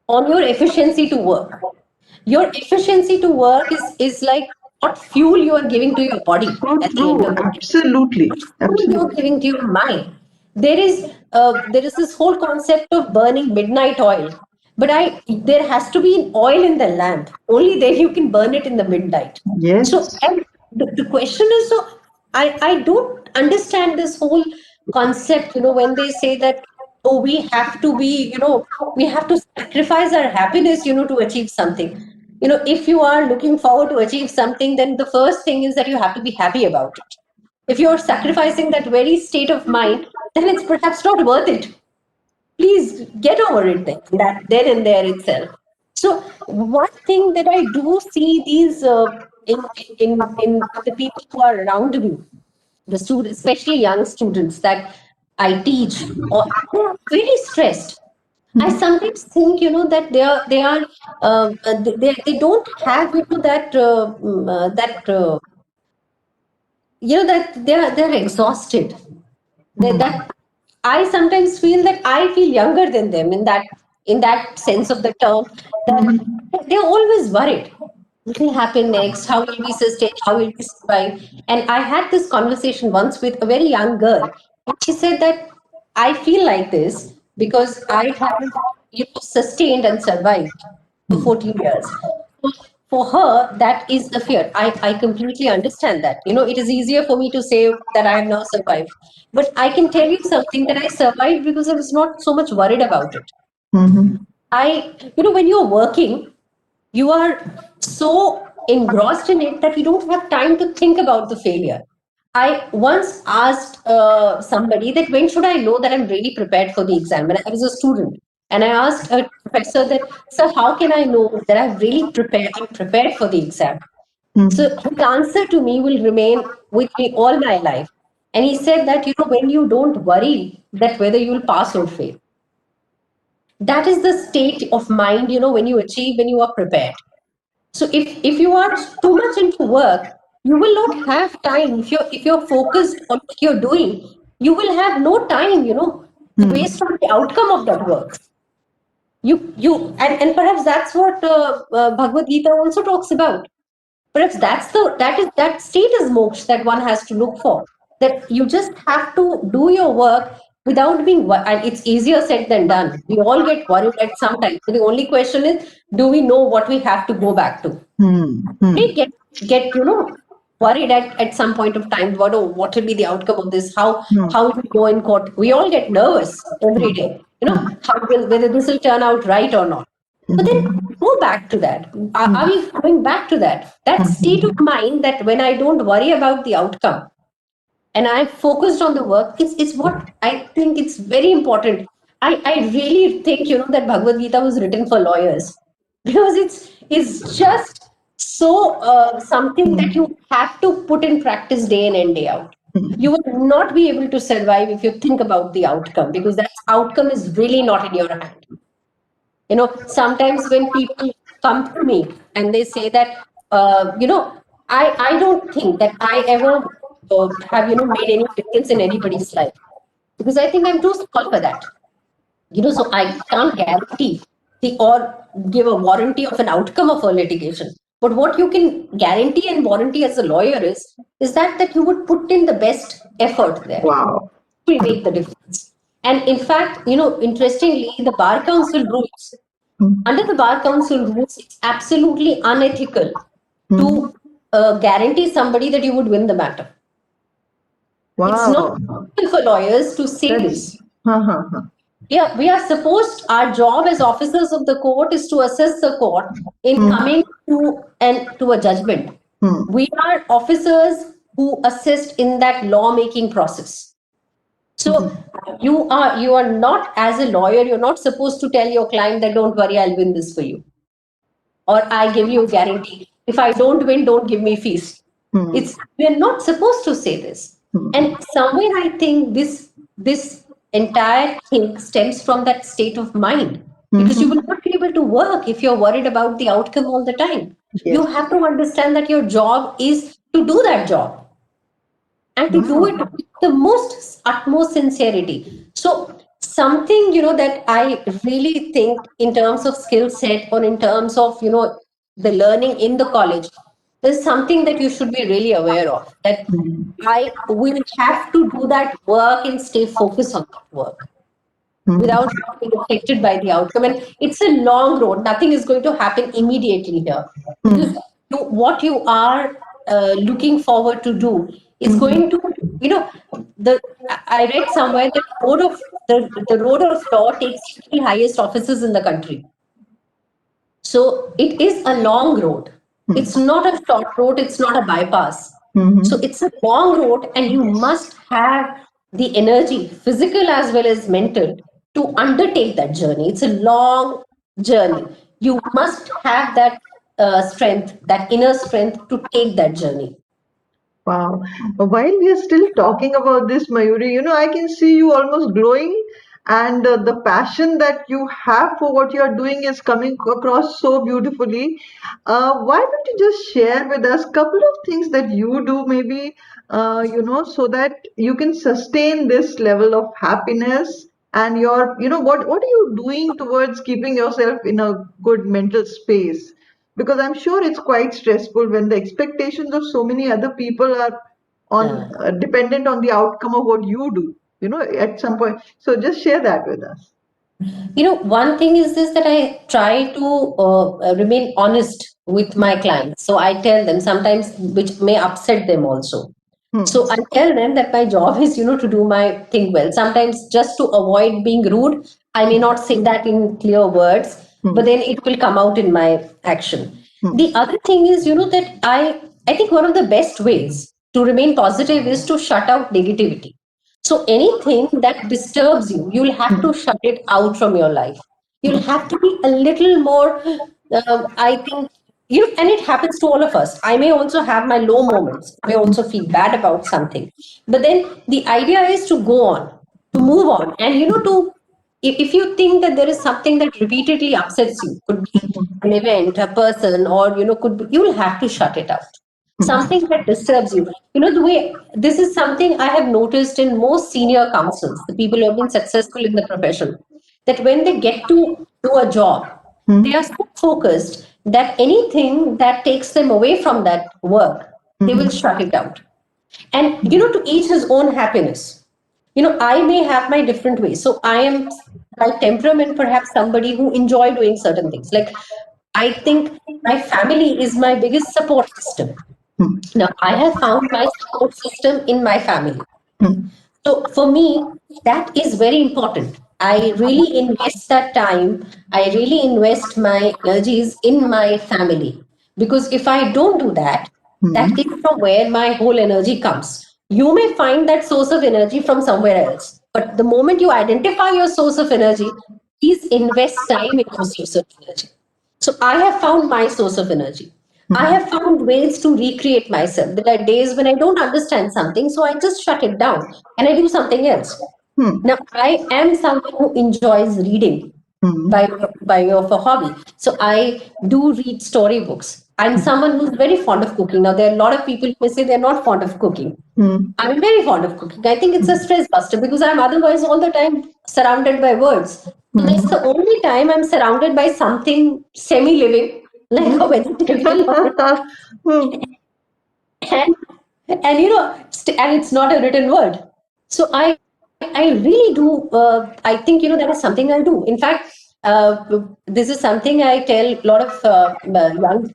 on your efficiency to work. Your efficiency to work is like what fuel you are giving to your body So at the end true. of the day. Absolutely. What fuel you are Absolutely. giving to your mind. There is this whole concept of burning midnight oil, but there has to be oil in the lamp. Only then you can burn it in the midnight. So, Yes. and the question is, so I don't understand this whole concept, when they say that, oh, we have to sacrifice our happiness, to achieve something. If you are looking forward to achieve something, then the first thing is that you have to be happy about it. If you're sacrificing that very state of mind, then it's perhaps not worth it. Please get over it then and there itself. So one thing that I do see these in the people who are around me, the students, especially young students that I teach, or they are very stressed. I sometimes think, that they don't have, that they're exhausted. That I sometimes feel that I feel younger than them in that sense of the term, that they're always worried. What will happen next? How will we sustain? How will we survive? And I had this conversation once with a very young girl, and she said that I feel like this because I have, sustained and survived for 14 years. For her, that is the fear. I completely understand that. It is easier for me to say that I have now survived. But I can tell you something that I survived because I was not so much worried about it. Mhm. When you're working, you are so engrossed in it that you don't have time to think about the failure. I once asked somebody that when should I know that I'm really prepared for the exam? When I was a student, and I asked a professor that, sir, how can I know that I'm prepared for the exam? So Mhm. his answer to me will remain with me all my life. And he said that, when you don't worry that whether you will pass or fail, that is the state of mind, when you achieve, when you are prepared. So if you are too much into work, you will not have time. If you're focused on what you're doing, you will have no time, based on the outcome of that work. And perhaps that's what Bhagavad Gita also talks about. Perhaps that state is moksha that one has to look for. That you just have to do your work without and it's easier said than done. We all get worried at some time. So the only question is, do we know what we have to go back to? Mhm. We get worried at some point of time. What will be the outcome of this? How will we go in court? We all get nervous every day. How will whether this will turn out right or not. But then go back to that. Are we going back to that? That state of mind that when I don't worry about the outcome and I'm focused on the work is what I think it's very important. I really think, that Bhagavad Gita was written for lawyers because it's just so something that you have to put in practice day in and day out. You will not be able to survive if you think about the outcome because that outcome is really not in your hand. Sometimes when people come to me and they say that I don't think that I ever have made any difference in anybody's life because I think I'm too small for that. So I can't guarantee or give a warranty of an outcome of a litigation. But what you can guarantee and warranty as a lawyer is that you would put in the best effort there Wow. will make the difference. And in fact, interestingly, the Bar Council rules, under the Bar Council rules, it's absolutely unethical to guarantee somebody that you would win the matter. It's not Wow. ethical for lawyers to say this. Huh. Yeah, we are supposed, our job as officers of the court is to assess the court in coming to a judgment. We are officers who assist in that lawmaking process. So you are not, as a lawyer, you're not supposed to tell your client that don't worry, I'll win this for you, or I give you a guarantee. If I don't win, don't give me fees. We're not supposed to say this. And somewhere I think this entire thing stems from that state of mind. Because you will not be able to work if you're worried about the outcome all the time. You have to understand that your job is to do that job and to do it with the most utmost sincerity. So something that I really think in terms of skill set or in terms of the learning in the college, there's something that you should be really aware of, that I will have to do that work and stay focused on that work without being affected by the outcome. And it's a long road. Nothing is going to happen immediately here. Because what you are looking forward to do is going to, the I read somewhere that the road of law takes the highest offices in the country. So it is a long road. It's not a short road, it's not a bypass. So it's a long road, and you must have the energy, physical as well as mental, to undertake that journey. It's a long journey. You must have that strength, that inner strength to take that journey. Wow. While we are still talking about this, Mayuri, I can see you almost glowing, and the passion that you have for what you are doing is coming across so beautifully. Why don't you just share with us a couple of things that you do, maybe, so that you can sustain this level of happiness and what are you doing towards keeping yourself in a good mental space? Because I'm sure it's quite stressful when the expectations of so many other people are on dependent on the outcome of what you do, at some point. So just share that with us. One thing is this, that I try to remain honest with my clients. So I tell them sometimes, which may upset them also. So I tell them that my job is, to do my thing well. Sometimes just to avoid being rude, I may not say that in clear words, but then it will come out in my action. The other thing is, that I think one of the best ways to remain positive is to shut out negativity. So anything that disturbs you, you'll have to shut it out from your life. You'll have to be a little more, I think, and it happens to all of us. I may also have my low moments. I may also feel bad about something. But then the idea is to go on, to move on. And, if you think that there is something that repeatedly upsets you, could be an event, a person, or, you'll have to shut it out. Something that disturbs you. The way this is something I have noticed in most senior counsels, the people who have been successful in the profession, that when they get to do a job, they are so focused that anything that takes them away from that work, they will shut it out. And, to each his own happiness. I may have my different ways. So I am, by temperament, perhaps somebody who enjoy doing certain things. Like, I think my family is my biggest support system. Now, I have found my support system in my family. So for me, that is very important. I really invest that time. I really invest my energies in my family. Because if I don't do that, Hmm. that is from where my whole energy comes. You may find that source of energy from somewhere else. But the moment you identify your source of energy, please invest time in your source of energy. So I have found my source of energy. I Hmm. have found ways to recreate myself. There are days when I don't understand something, so I just shut it down and I do something else. Hmm. Now, I am someone who enjoys reading Hmm. by way of a hobby. So I do read storybooks. I'm someone who's very fond of cooking. Now, there are a lot of people who say they're not fond of cooking. Hmm. I'm very fond of cooking. I think it's a stress buster because I'm otherwise all the time surrounded by words. So Hmm. that's the only time I'm surrounded by something semi-living, like Hmm. a vegetable, Hmm. and, and and it's not a written word. So I really do. I think that is something I do. In fact, this is something I tell a lot of young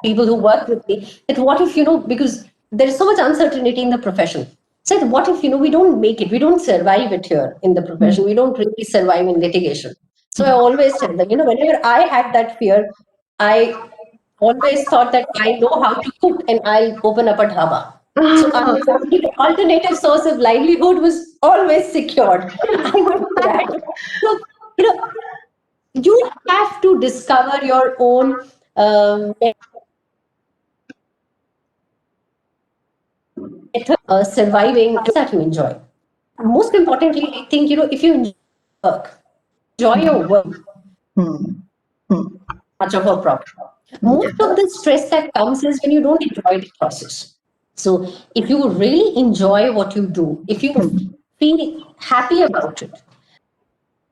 people who work with me, that what if because there is so much uncertainty in the profession. Said, what if we don't make it, we don't survive it here in the profession, we don't really survive in litigation. So I always tell them, whenever I had that fear, I always thought that I know how to cook and I'll open up a dhaba. So the alternative source of livelihood was always secured. I would do that. So, you know, you have to discover your own method surviving that you enjoy. Most importantly, I think, if you enjoy work, enjoy your work, Hmm. Hmm. much of a problem. Yes. Most of the stress that comes is when you don't enjoy the process. So if you really enjoy what you do, if you Hmm. feel happy about it,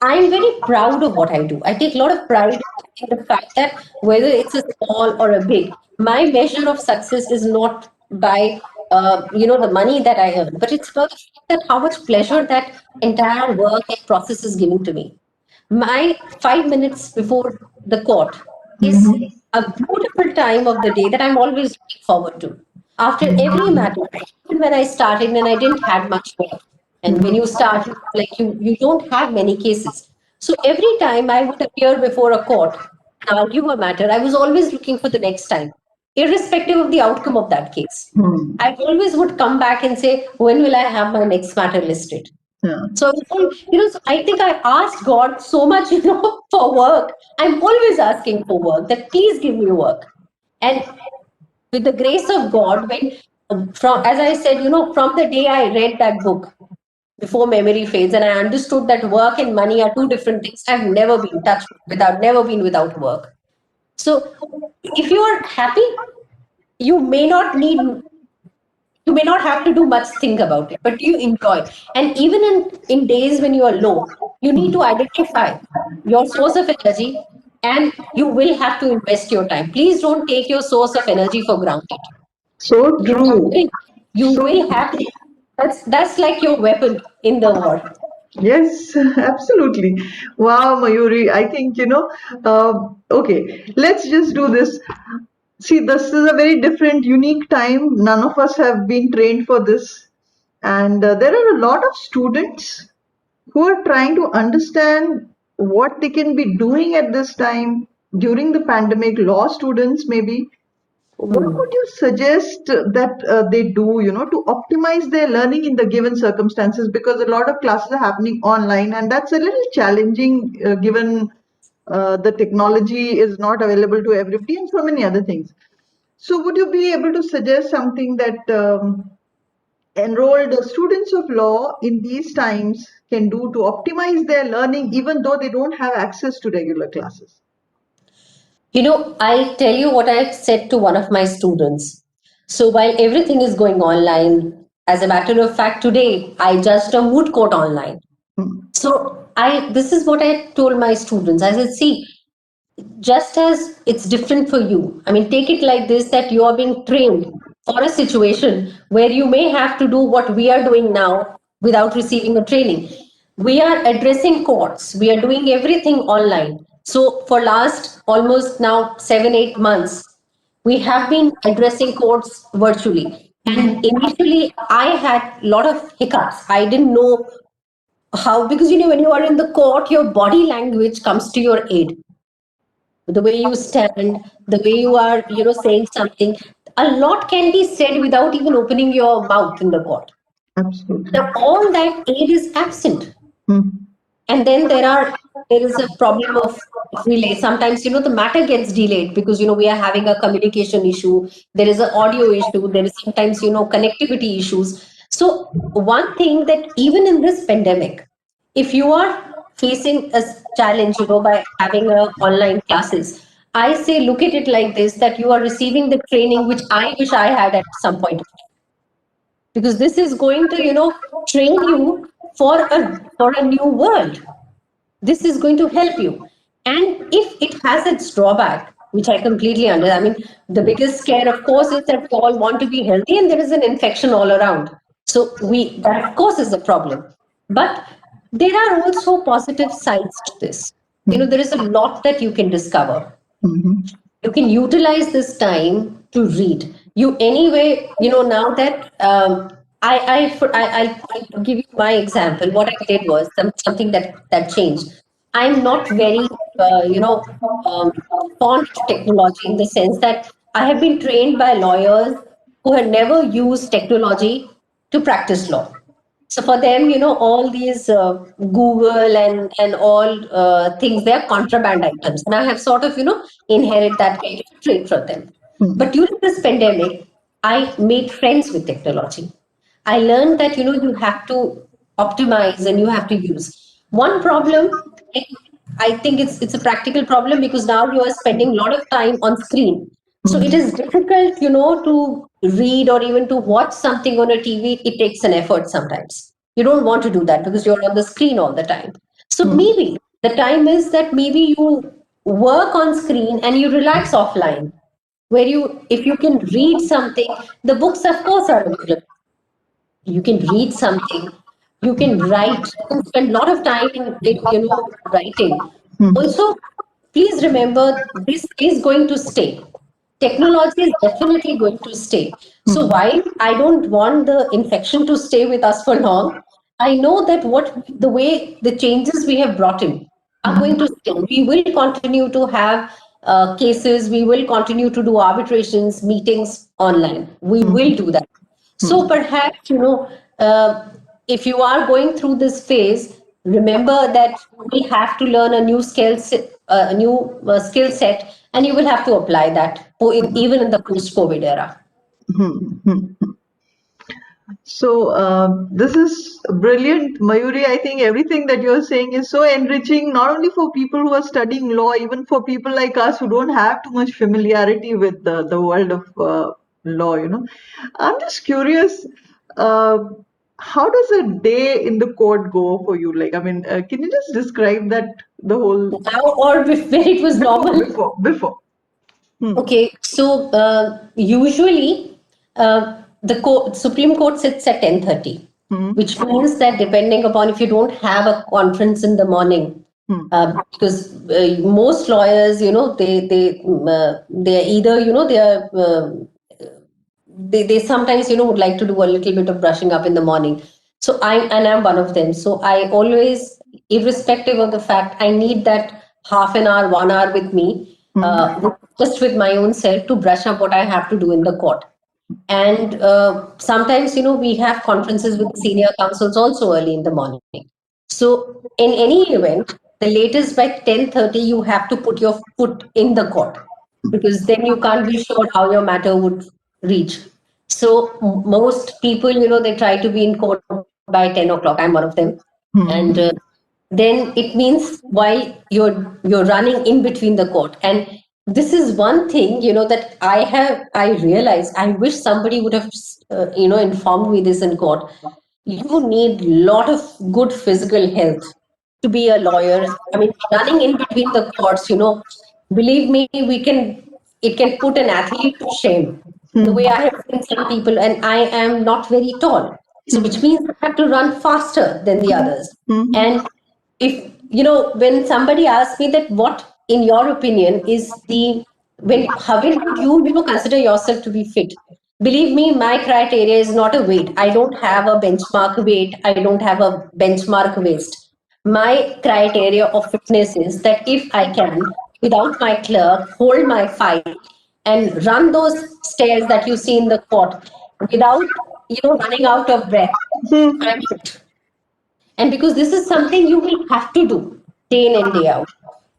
I'm very proud of what I do. I take a lot of pride in the fact that whether it's a small or a big, my measure of success is not by the money that I earn, but it's about the fact that how much pleasure that entire work and process is giving to me. My 5 minutes before the court is Hmm. a beautiful time of the day that I'm always looking forward to. After every matter, even when I started and I didn't have much work, and when you start, like you don't have many cases. So every time I would appear before a court and argue a matter, I was always looking for the next time, irrespective of the outcome of that case. Hmm. I always would come back and say, when will I have my next matter listed? Yeah. So, so I think I asked God so much, for work. I'm always asking for work, that please give me work. And with the grace of God, when as I said, from the day I read that book, Before Memory Fades, and I understood that work and money are two different things, I've never been touched without, never been without work. So if you are happy, you may not need you may not have to do much think about it, but you enjoy. And even in days when you are low, you need to identify your source of energy, and you will have to invest your time. Please don't take your source of energy for granted. So you true. will, you So will have to, that's like your weapon in the war. yes, absolutely. Wow, Mayuri, I think, okay, let's just do this. See, this is a very different, unique time. None of us have been trained for this. And there are a lot of students who are trying to understand what they can be doing at this time during the pandemic, law students maybe. What Hmm. would you suggest that they do, to optimize their learning in the given circumstances? Because a lot of classes are happening online, and that's a little challenging given the technology is not available to everybody and so many other things. So, would you be able to suggest something that enrolled students of law in these times can do to optimize their learning, even though they don't have access to regular classes? I'll tell you what I said to one of my students. So while everything is going online, as a matter of fact, today I judged a moot court online. Hmm. So this is what I told my students. I said, see, just as it's different for you, I mean, take it like this, that you are being trained for a situation where you may have to do what we are doing now without receiving a training. We are addressing courts, we are doing everything online. So for last almost now 7 8 months, we have been addressing courts virtually. And initially I had a lot of hiccups. I didn't know how, because when you are in the court, your body language comes to your aid. The way you stand, the way you are, saying something. A lot can be said without even opening your mouth in the court. Absolutely. Now, all that aid is absent. Hmm. And then there is a problem of relay. Sometimes, the matter gets delayed because, we are having a communication issue. There is an audio issue. There is sometimes, connectivity issues. So one thing that even in this pandemic, if you are facing a challenge, by having online classes, I say look at it like this, that you are receiving the training which I wish I had at some point, because this is going to, train you for a new world. This is going to help you. And if it has its drawback, which I completely understand, I mean, the biggest scare, of course, is that we all want to be healthy and there is an infection all around. So that of course is a problem. But there are also positive sides to this. There is a lot that you can discover. Hmm. You can utilize this time to read. You anyway, now that I'll give you my example. What I did was something that changed. I'm not very um, fond of technology, in the sense that I have been trained by lawyers who had never used technology to practice law. So for them, all these Google and all things, they're contraband items. And I have sort of, inherit that kind of trait from them. But during this pandemic, I made friends with technology. I learned that, you have to optimize and you have to use. One problem, I think it's a practical problem, because now you are spending a lot of time on screen. So it is difficult, to read or even to watch something on a TV. It takes an effort sometimes. You don't want to do that because you're on the screen all the time. So maybe the time is that maybe you work on screen and you relax offline, where if you can read something, the books, of course, are available. You can read something, you can write, you can spend a lot of time in writing. Also, please remember, this is going to stay. Technology is definitely going to stay. So while I don't want the infection to stay with us for long, I know that the way the changes we have brought in are going to stay. We will continue to have cases, we will continue to do arbitrations, meetings online, we will do that. So perhaps, if you are going through this phase, remember that you will have to learn a new skill set, and you will have to apply that even in the post-COVID era. So this is brilliant, Mayuri. I think everything that you're saying is so enriching, not only for people who are studying law, even for people like us who don't have too much familiarity with the world of law. I'm just curious. Uh, how does a day in the court go for you? Like, I mean, can you just describe that the whole Now or when it was before, normal. before, before? Okay, so usually Supreme Court sits at 10:30, which means that depending upon, if you don't have a conference in the morning, because most lawyers, they are either, they sometimes, would like to do a little bit of brushing up in the morning. So I'm one of them. So I always, irrespective of the fact, I need that half an hour, 1 hour with me, just with my own self, to brush up what I have to do in the court. And sometimes, we have conferences with senior counsels also early in the morning. So in any event, the latest by 10:30, you have to put your foot in the court, because then you can't be sure how your matter would reach. So most people, they try to be in court by 10 o'clock. I'm one of them. And then it means while you're running in between the court. And this is one thing, that I realized, I wish somebody would have informed me this in court. You need a lot of good physical health to be a lawyer. I mean, running in between the courts, believe me, it can put an athlete to shame. The way I have seen some people, and I am not very tall, so which means I have to run faster than the others. And if, when somebody asks me that, what in your opinion is the, when how would you, consider yourself to be fit? Believe me, my criteria is not a weight. I don't have a benchmark weight. I don't have a benchmark waist. My criteria of fitness is that if I can, without my clerk, hold my fight and run those stairs that you see in the court without, running out of breath, Hmm. I'm fit. And because this is something you will have to do day in and day out.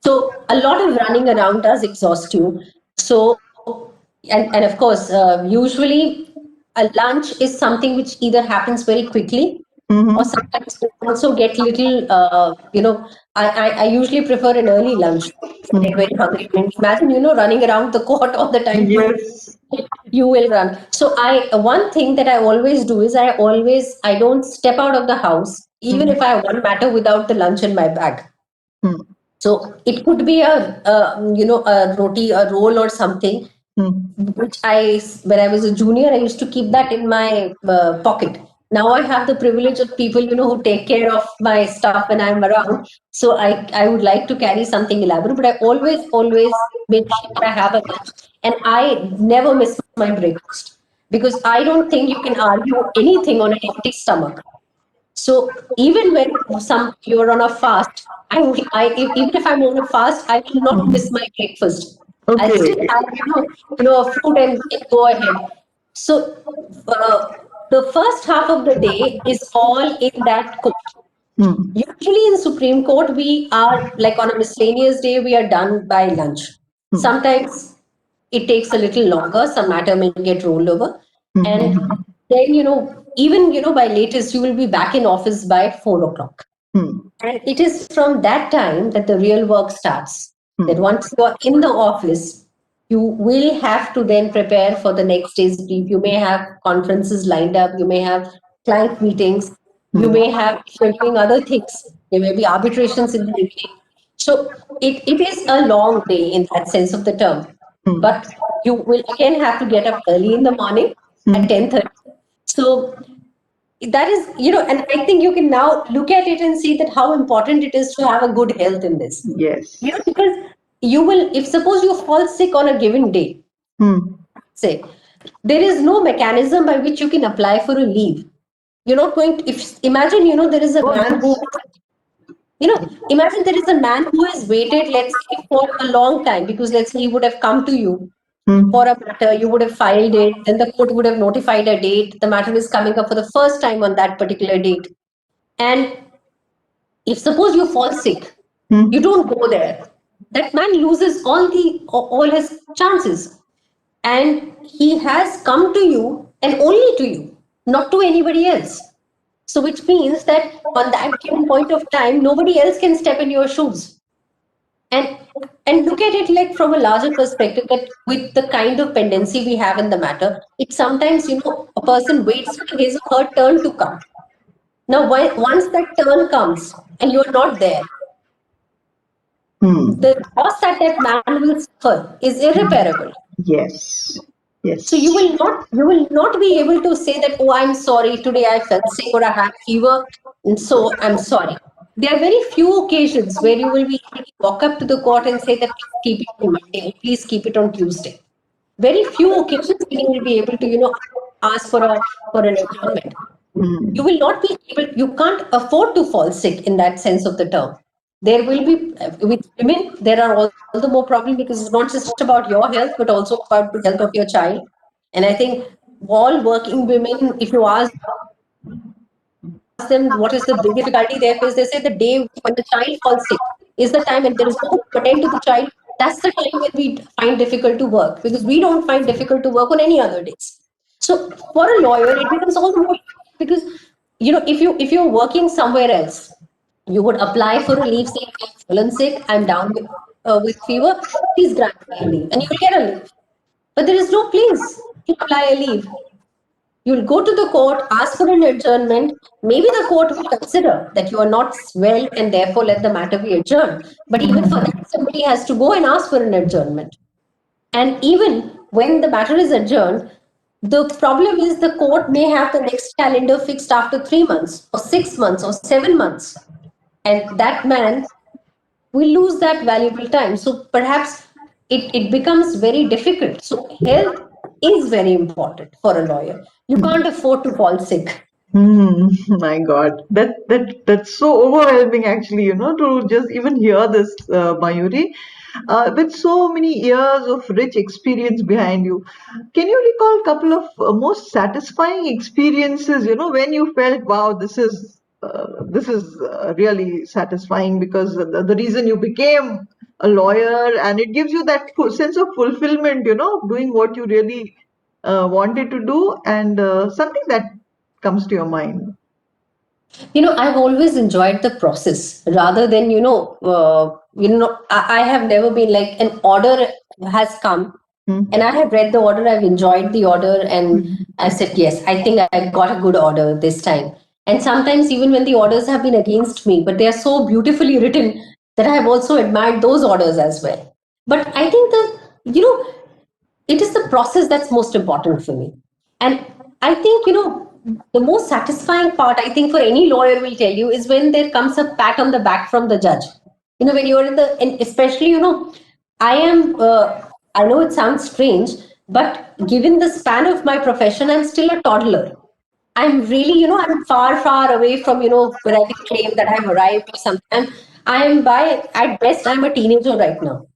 So a lot of running around does exhaust you. So, and of course, usually a lunch is something which either happens very quickly or Hmm. sometimes you also get little, I usually prefer an early lunch. If I get very hungry. I mean, imagine, running around the court all the time. Yes. You will run. So one thing that I always do is I don't step out of the house, even Hmm. if I have one matter without the lunch in my bag. Hmm. So it could be a roti, a roll or something, Hmm. which when I was a junior, I used to keep that in my pocket. Now I have the privilege of people, who take care of my stuff when I'm around. So I would like to carry something elaborate, but I always make sure I have a lunch, and I never miss my breakfast because I don't think you can argue anything on an empty stomach. So even when you're on a fast, even if I'm on a fast, I will not miss my breakfast. I'll still Okay. have a fruit and go ahead. So the first half of the day is all in that court. Hmm. Usually in Supreme Court, we are like on a miscellaneous day, we are done by lunch. Hmm. Sometimes it takes a little longer, some matter may get rolled over. And Hmm. then, even, by latest, you will be back in office by 4 o'clock. Hmm. And it is from that time that the real work starts. That Hmm. once you are in the office, you will have to then prepare for the next day's brief. You may have conferences lined up, you may have client meetings, you Hmm. may have, if you're doing other things, there may be arbitrations in the evening. So it is a long day in that sense of the term. Hmm. But you will again have to get up early in the morning Hmm. at 10:30. So that is, and I think you can now look at it and see that how important it is to have a good health in this. Yes. Because you will, if suppose you fall sick on a given day, Hmm. say, there is no mechanism by which you can apply for a leave. You're not going to, if imagine, there is a Oh, man who, yes. imagine there is a man who has waited, let's say, for a long time, because let's say he would have come to you for Hmm. a matter, you would have filed it, then the court would have notified a date, the matter is coming up for the first time on that particular date. And if suppose you fall sick, Hmm. you don't go there, that man loses all his chances. And he has come to you and only to you, not to anybody else. So which means that on that given point of time, nobody else can step in your shoes. And look at it like from a larger perspective, that with the kind of pendency we have in the matter, it sometimes, a person waits for his or her turn to come. Now, once that turn comes and you're not there, Hmm. the loss that man will suffer is irreparable. Yes. So Yes. you will not be able to say that, oh, I'm sorry, today I felt sick or I had fever, and so I'm sorry. There are very few occasions where you will be able to walk up to the court and say that please keep it on Monday or please keep it on Tuesday. Very few occasions when you will be able to, ask for an adjournment. You Hmm. will not be able, you can't afford to fall sick in that sense of the term. There will be, with women, there are all the more problem because it's not just about your health, but also about the health of your child. And I think all working women, if you ask them what is the biggest difficulty they face, they say the day when the child falls sick is the time, and there is no one to attend to the child. That's the time when we find difficult to work, because we don't find difficult to work on any other days. So for a lawyer, it becomes all the more because if you're working somewhere else, you would apply for a leave saying I'm fallen sick, I'm down with fever, please grant me a leave, and you'll get a leave. But there is no place to apply a leave. You'll go to the court, ask for an adjournment. Maybe the court will consider that you are not well and therefore let the matter be adjourned. But even for that, somebody has to go and ask for an adjournment. And even when the matter is adjourned, the problem is the court may have the next calendar fixed after 3 months or 6 months or 7 months. And that man will lose that valuable time. So perhaps it becomes very difficult. So health is very important for a lawyer. You can't afford to fall sick. My God, that's so overwhelming, actually, to just even hear this, Mayuri. With so many years of rich experience behind you, can you recall a couple of most satisfying experiences? When you felt, wow, this is really satisfying, because the reason you became a lawyer, and it gives you that sense of fulfillment, doing what you really wanted to do, and something that comes to your mind. I've always enjoyed the process rather than, I have never been like an order has come and I have read the order, I've enjoyed the order, and I said, yes, I think I got a good order this time. And sometimes, even when the orders have been against me, but they are so beautifully written that I have also admired those orders as well. But I think it is the process that's most important for me. And I think, the most satisfying part, I think, for any lawyer will tell you, is when there comes a pat on the back from the judge. When you're and especially, I am, I know it sounds strange, but given the span of my profession, I'm still a toddler. I'm really, I'm far, far away from, where I can claim that I've arrived or something. I am at best, I'm a teenager right now.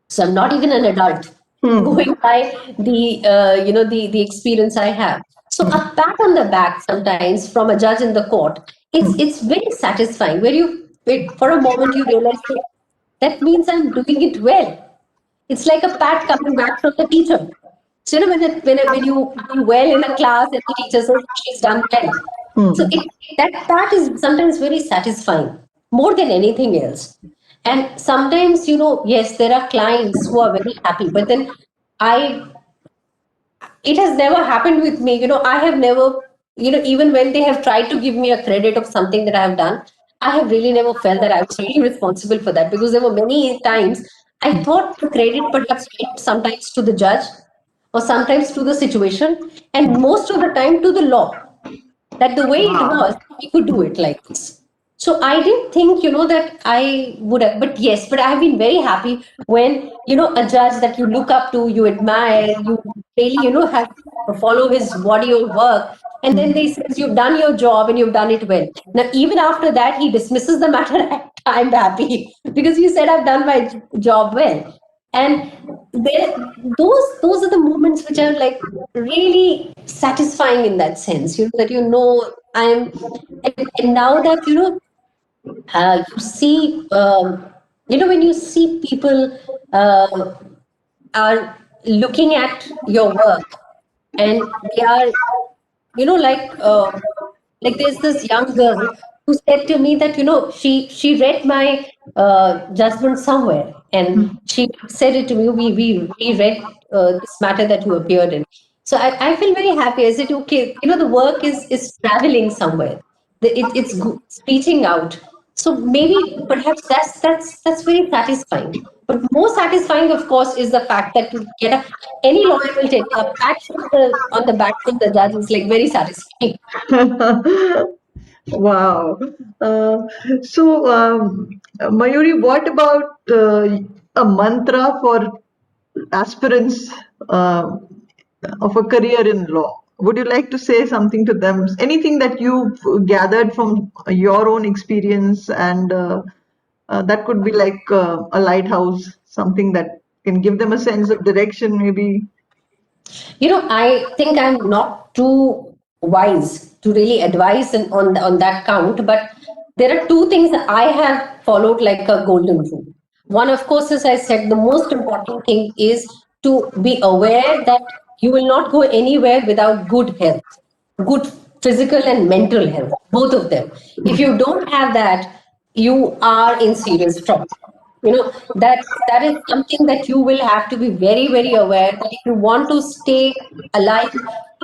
So I'm not even an adult, Hmm. going by the the experience I have. So a pat on the back sometimes from a judge in the court, it's very satisfying. Where for a moment you realize that means I'm doing it well. It's like a pat coming back from the teacher. So when you do well in a class and the teacher says she's done well. So Hmm. that is sometimes very satisfying, more than anything else. And sometimes, yes, there are clients who are very happy, but then I it has never happened with me. I have never, even when they have tried to give me a credit of something that I have done, I have really never felt that I was really responsible for that, because there were many times I thought the credit perhaps went sometimes to the judge or sometimes to the situation, and most of the time to the law, that the way it Wow. was, we could do it like this. So I didn't think, that I would have, but yes, but I have been very happy when, a judge that you look up to, you admire, you really, have follow his body of work. And then they says, you've done your job and you've done it well. Now, even after that, he dismisses the matter. I'm happy because you said I've done my job well. And there, those are the moments which are like really satisfying in that sense, that I'm, and now that you see, when you see people are looking at your work, and they are, like there's this young girl who said to me that, she read my judgment somewhere, and she said it to me, we read this matter that you appeared in. So I feel very happy. I said, okay, the work is traveling somewhere. It's reaching out. So maybe perhaps that's very satisfying. But more satisfying, of course, is the fact that to get any lawyer will take a pat on the back from the judge is like very satisfying. Wow. Uh, so, Mayuri, what about a mantra for aspirants of a career in law? Would you like to say something to them? Anything that you've gathered from your own experience, and that could be like a lighthouse, something that can give them a sense of direction, maybe. I think I'm not too wise to really advise on that count, but there are two things that I have followed like a golden rule. One, of course, as I said, the most important thing is to be aware that you will not go anywhere without good health, good physical and mental health, both of them. If you don't have that, you are in serious trouble. That is something that you will have to be very, very aware that if you want to stay alive to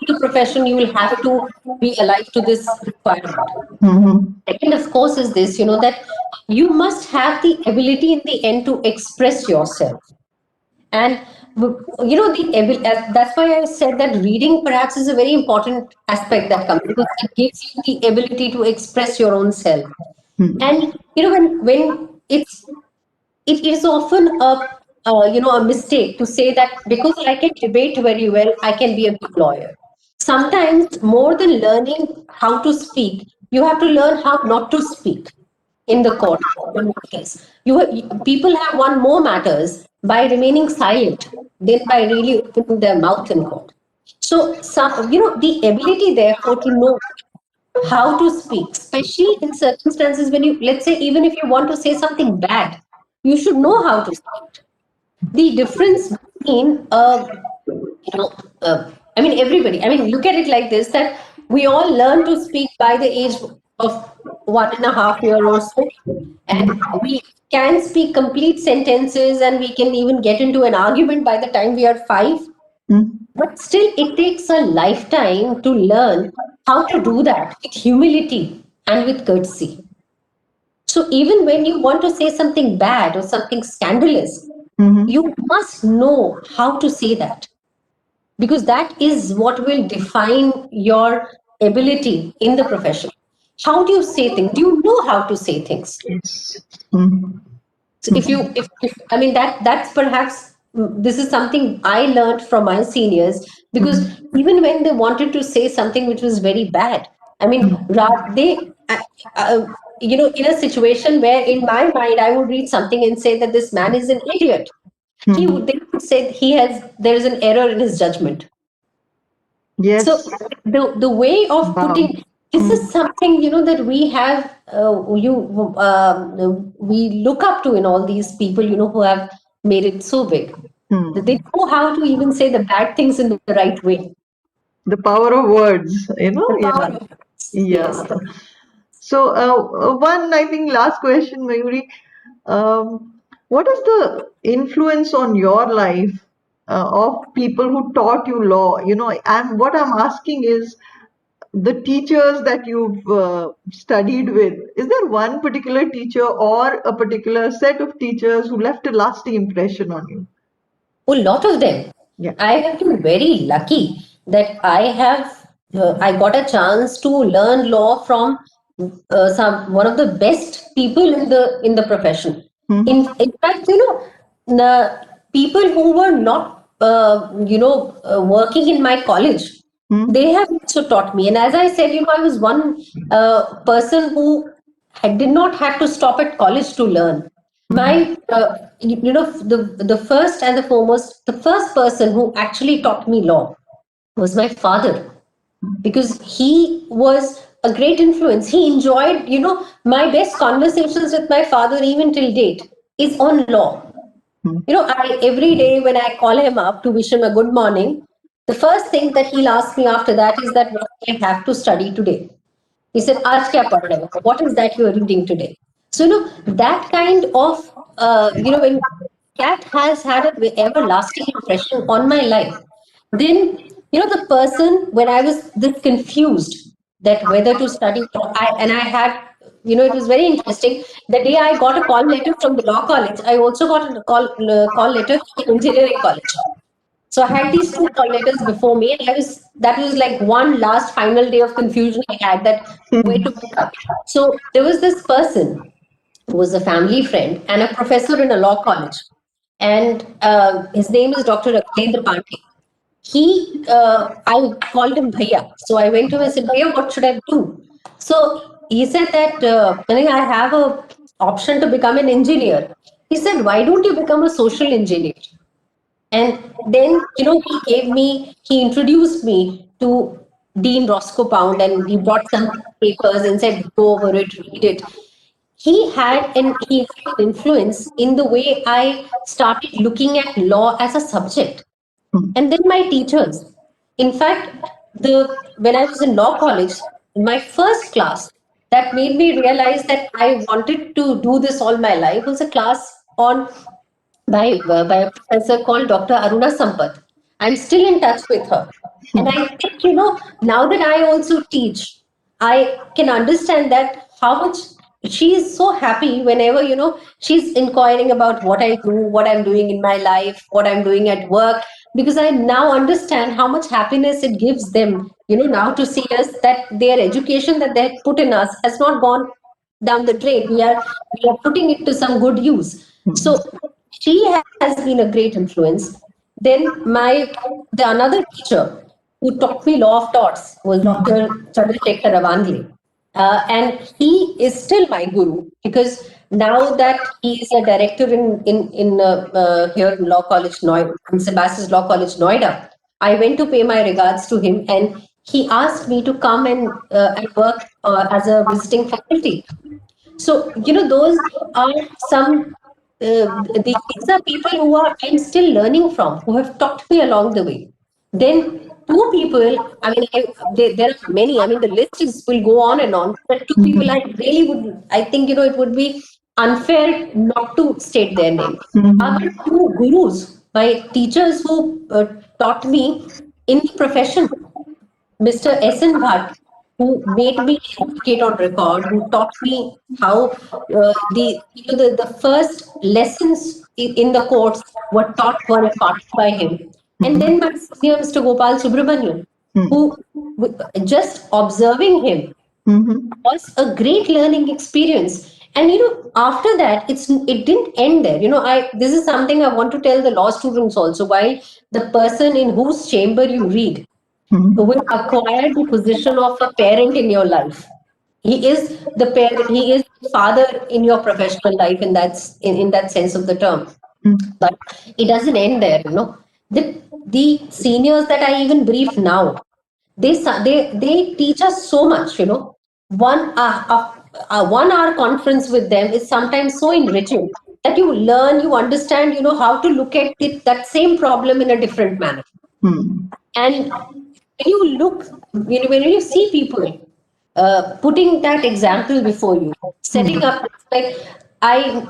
the profession, you will have to be alive to this requirement. Mhm. Second, of course, is this, that you must have the ability in the end to express yourself. And that's why I said that reading perhaps is a very important aspect that comes, because it gives you the ability to express your own self. And when it is often a mistake to say that because I can debate very well, I can be a good lawyer. Sometimes, more than learning how to speak, you have to learn how not to speak in the court. In my case, people have won more matters by remaining silent than by really opening their mouth in court. So, the ability, therefore, to know how to speak, especially in circumstances when you, let's say, even if you want to say something bad, you should know how to say it. The difference between you know everybody, look at it like this, that we all learn to speak by the age of 1.5 year or so, and we can speak complete sentences, and we can even get into an argument by the time we are 5, Mm. but still it takes a lifetime to learn how to do that with humility and with courtesy. So even when you want to say something bad or something scandalous, Mhm. you must know how to say that, because that is what will define your ability in the profession. How do you say things? Do you know how to say things? Yes. Mhm. So if that's perhaps, this is something I learned from my seniors, because Mhm. even when they wanted to say something which was very bad, they in a situation where in my mind I would read something and say that this man is an idiot, Mhm. they would say there is an error in his judgment. So Yes. the way of Wow. putting, this is Mm. something that we have, we look up to in all these people who have made it so big, that they Mm. know how to even say the bad things in the right way. The power of words, you know? The power Yeah. of words. Yeah. Yes. So, one, I think, last question, Mayuri. What is the influence on your life of people who taught you law? You know, and what I'm asking is the teachers that you've studied with. Is there one particular teacher or a particular set of teachers who left a lasting impression on you? A lot of them. Yeah. I have been very lucky that I got a chance to learn law from some one of the best people in the profession. Hmm. In fact, the people who were not working in my college, Hmm. they have also taught me. And as I said, I was one person who did not have to stop at college to learn. Hmm. My, the first and the foremost, the first person who actually taught me law was my father, because he was a great influence. He enjoyed, my best conversations with my father, even till date, is on law. I every day when I call him up to wish him a good morning, the first thing that he'll ask me after that is that what I have to study today. He said, "Aaj kya padh rahe ho? What is that you are reading today?" So, that kind of, when that has had an everlasting impression on my life. Then, the person, when I was this confused that whether to study, and I had, it was very interesting. The day I got a call letter from the law college, I also got a call letter from the engineering college. So I had these two call letters before me, and that was like one last final day of confusion I had, that where to pick up. So there was this person who was a family friend and a professor in a law college, and his name is Dr. Akhlendra Pandey. I called him Bhaiya. So I went to him and said, Bhaiya, what should I do? So he said that, I have a option to become an engineer. He said, why don't you become a social engineer? And then, he introduced me to Dean Roscoe Pound, and he brought some papers and said, go over it, read it. He had an influence in the way I started looking at law as a subject. And then my teachers. In fact, when I was in law college, in my first class, that made me realize that I wanted to do this all my life was a class on by a professor called Dr. Aruna Sampath. I'm still in touch with her. And I think, now that I also teach, I can understand that how much she is so happy whenever, she's inquiring about what I do, what I'm doing in my life, what I'm doing at work, because I now understand how much happiness it gives them, now to see us, that their education that they put in us has not gone down the drain. We are putting it to some good use. So she has been a great influence. Then the another teacher who taught me law of torts was Dr. Chandrasekhar Ravandle. And he is still my guru because now that he is a director in here in Law College Noida, in Sebastian's Law College Noida, I went to pay my regards to him, and he asked me to come and work as a visiting faculty. So, those are some, these are people who are, I'm still learning from, who have taught me along the way. Then two people, I mean, there are many, I mean, the list will go on and on, but two people I really would, I think, it would be unfair not to state their name. Are my two gurus, my teachers who taught me in the profession. Mr. S.N. Bhatt, who made me advocate on record, who taught me how the first lessons in the courts were imparted by him. And then my senior Mr. Gopal Subramanian, who just observing him was a great learning experience. And after that, it didn't end there. I this is something I want to tell the law students also. While the person in whose chamber you read will acquire the position of a parent in your life. He is the parent. He is the father in your professional life, in that sense of the term. But it doesn't end there. The seniors that I even brief now, they teach us so much. One hour conference with them is sometimes so enriching that you understand, how to look at that same problem in a different manner. And when you look, when you see people putting that example before you, setting up, like I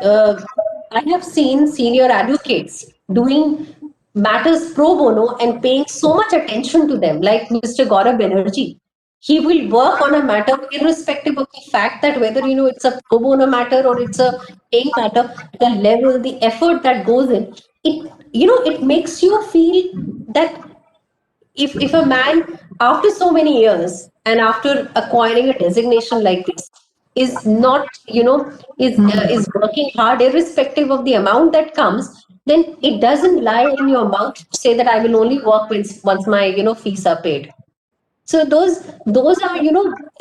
have seen senior advocates doing matters pro bono and paying so much attention to them, like Mr. Gaurav Banerjee. He will work on a matter irrespective of the fact that whether it's a pro bono matter or it's a paying matter. The level, the effort that goes in, it makes you feel that if a man, after so many years and after acquiring a designation like this, is not is working hard irrespective of the amount that comes, then it doesn't lie in your mouth to say that I will only work once my fees are paid. So those are,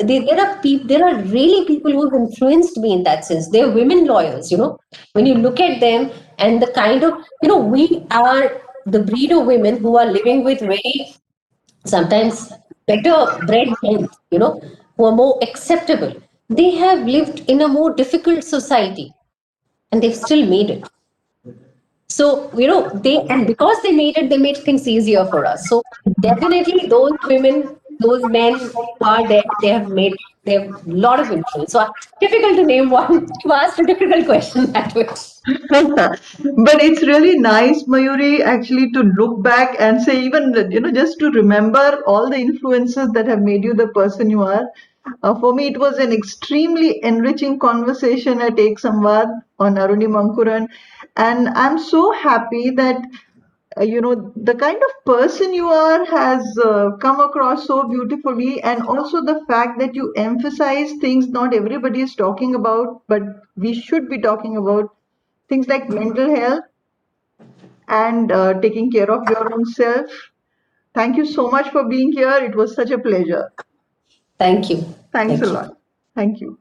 there are really people who have influenced me in that sense. They're women lawyers. When you look at them, and the kind of, we are the breed of women who are living with very sometimes better bred men, who are more acceptable. They have lived in a more difficult society, and they've still made it. So, and because they made it, they made things easier for us. So definitely those women, those men who are there, they have a lot of influence. So difficult to name one. You asked a difficult question that way. But it's really nice, Mayuri, actually to look back and say, even, just to remember all the influences that have made you the person you are. For me, it was an extremely enriching conversation at Ek Samvad on Aruni Mankuran. And I'm so happy that, the kind of person you are has come across so beautifully. And also the fact that you emphasize things not everybody is talking about, but we should be talking about, things like mental health and taking care of your own self. Thank you so much for being here. It was such a pleasure. Thank you. Thanks Thank a you. lot. Thank you.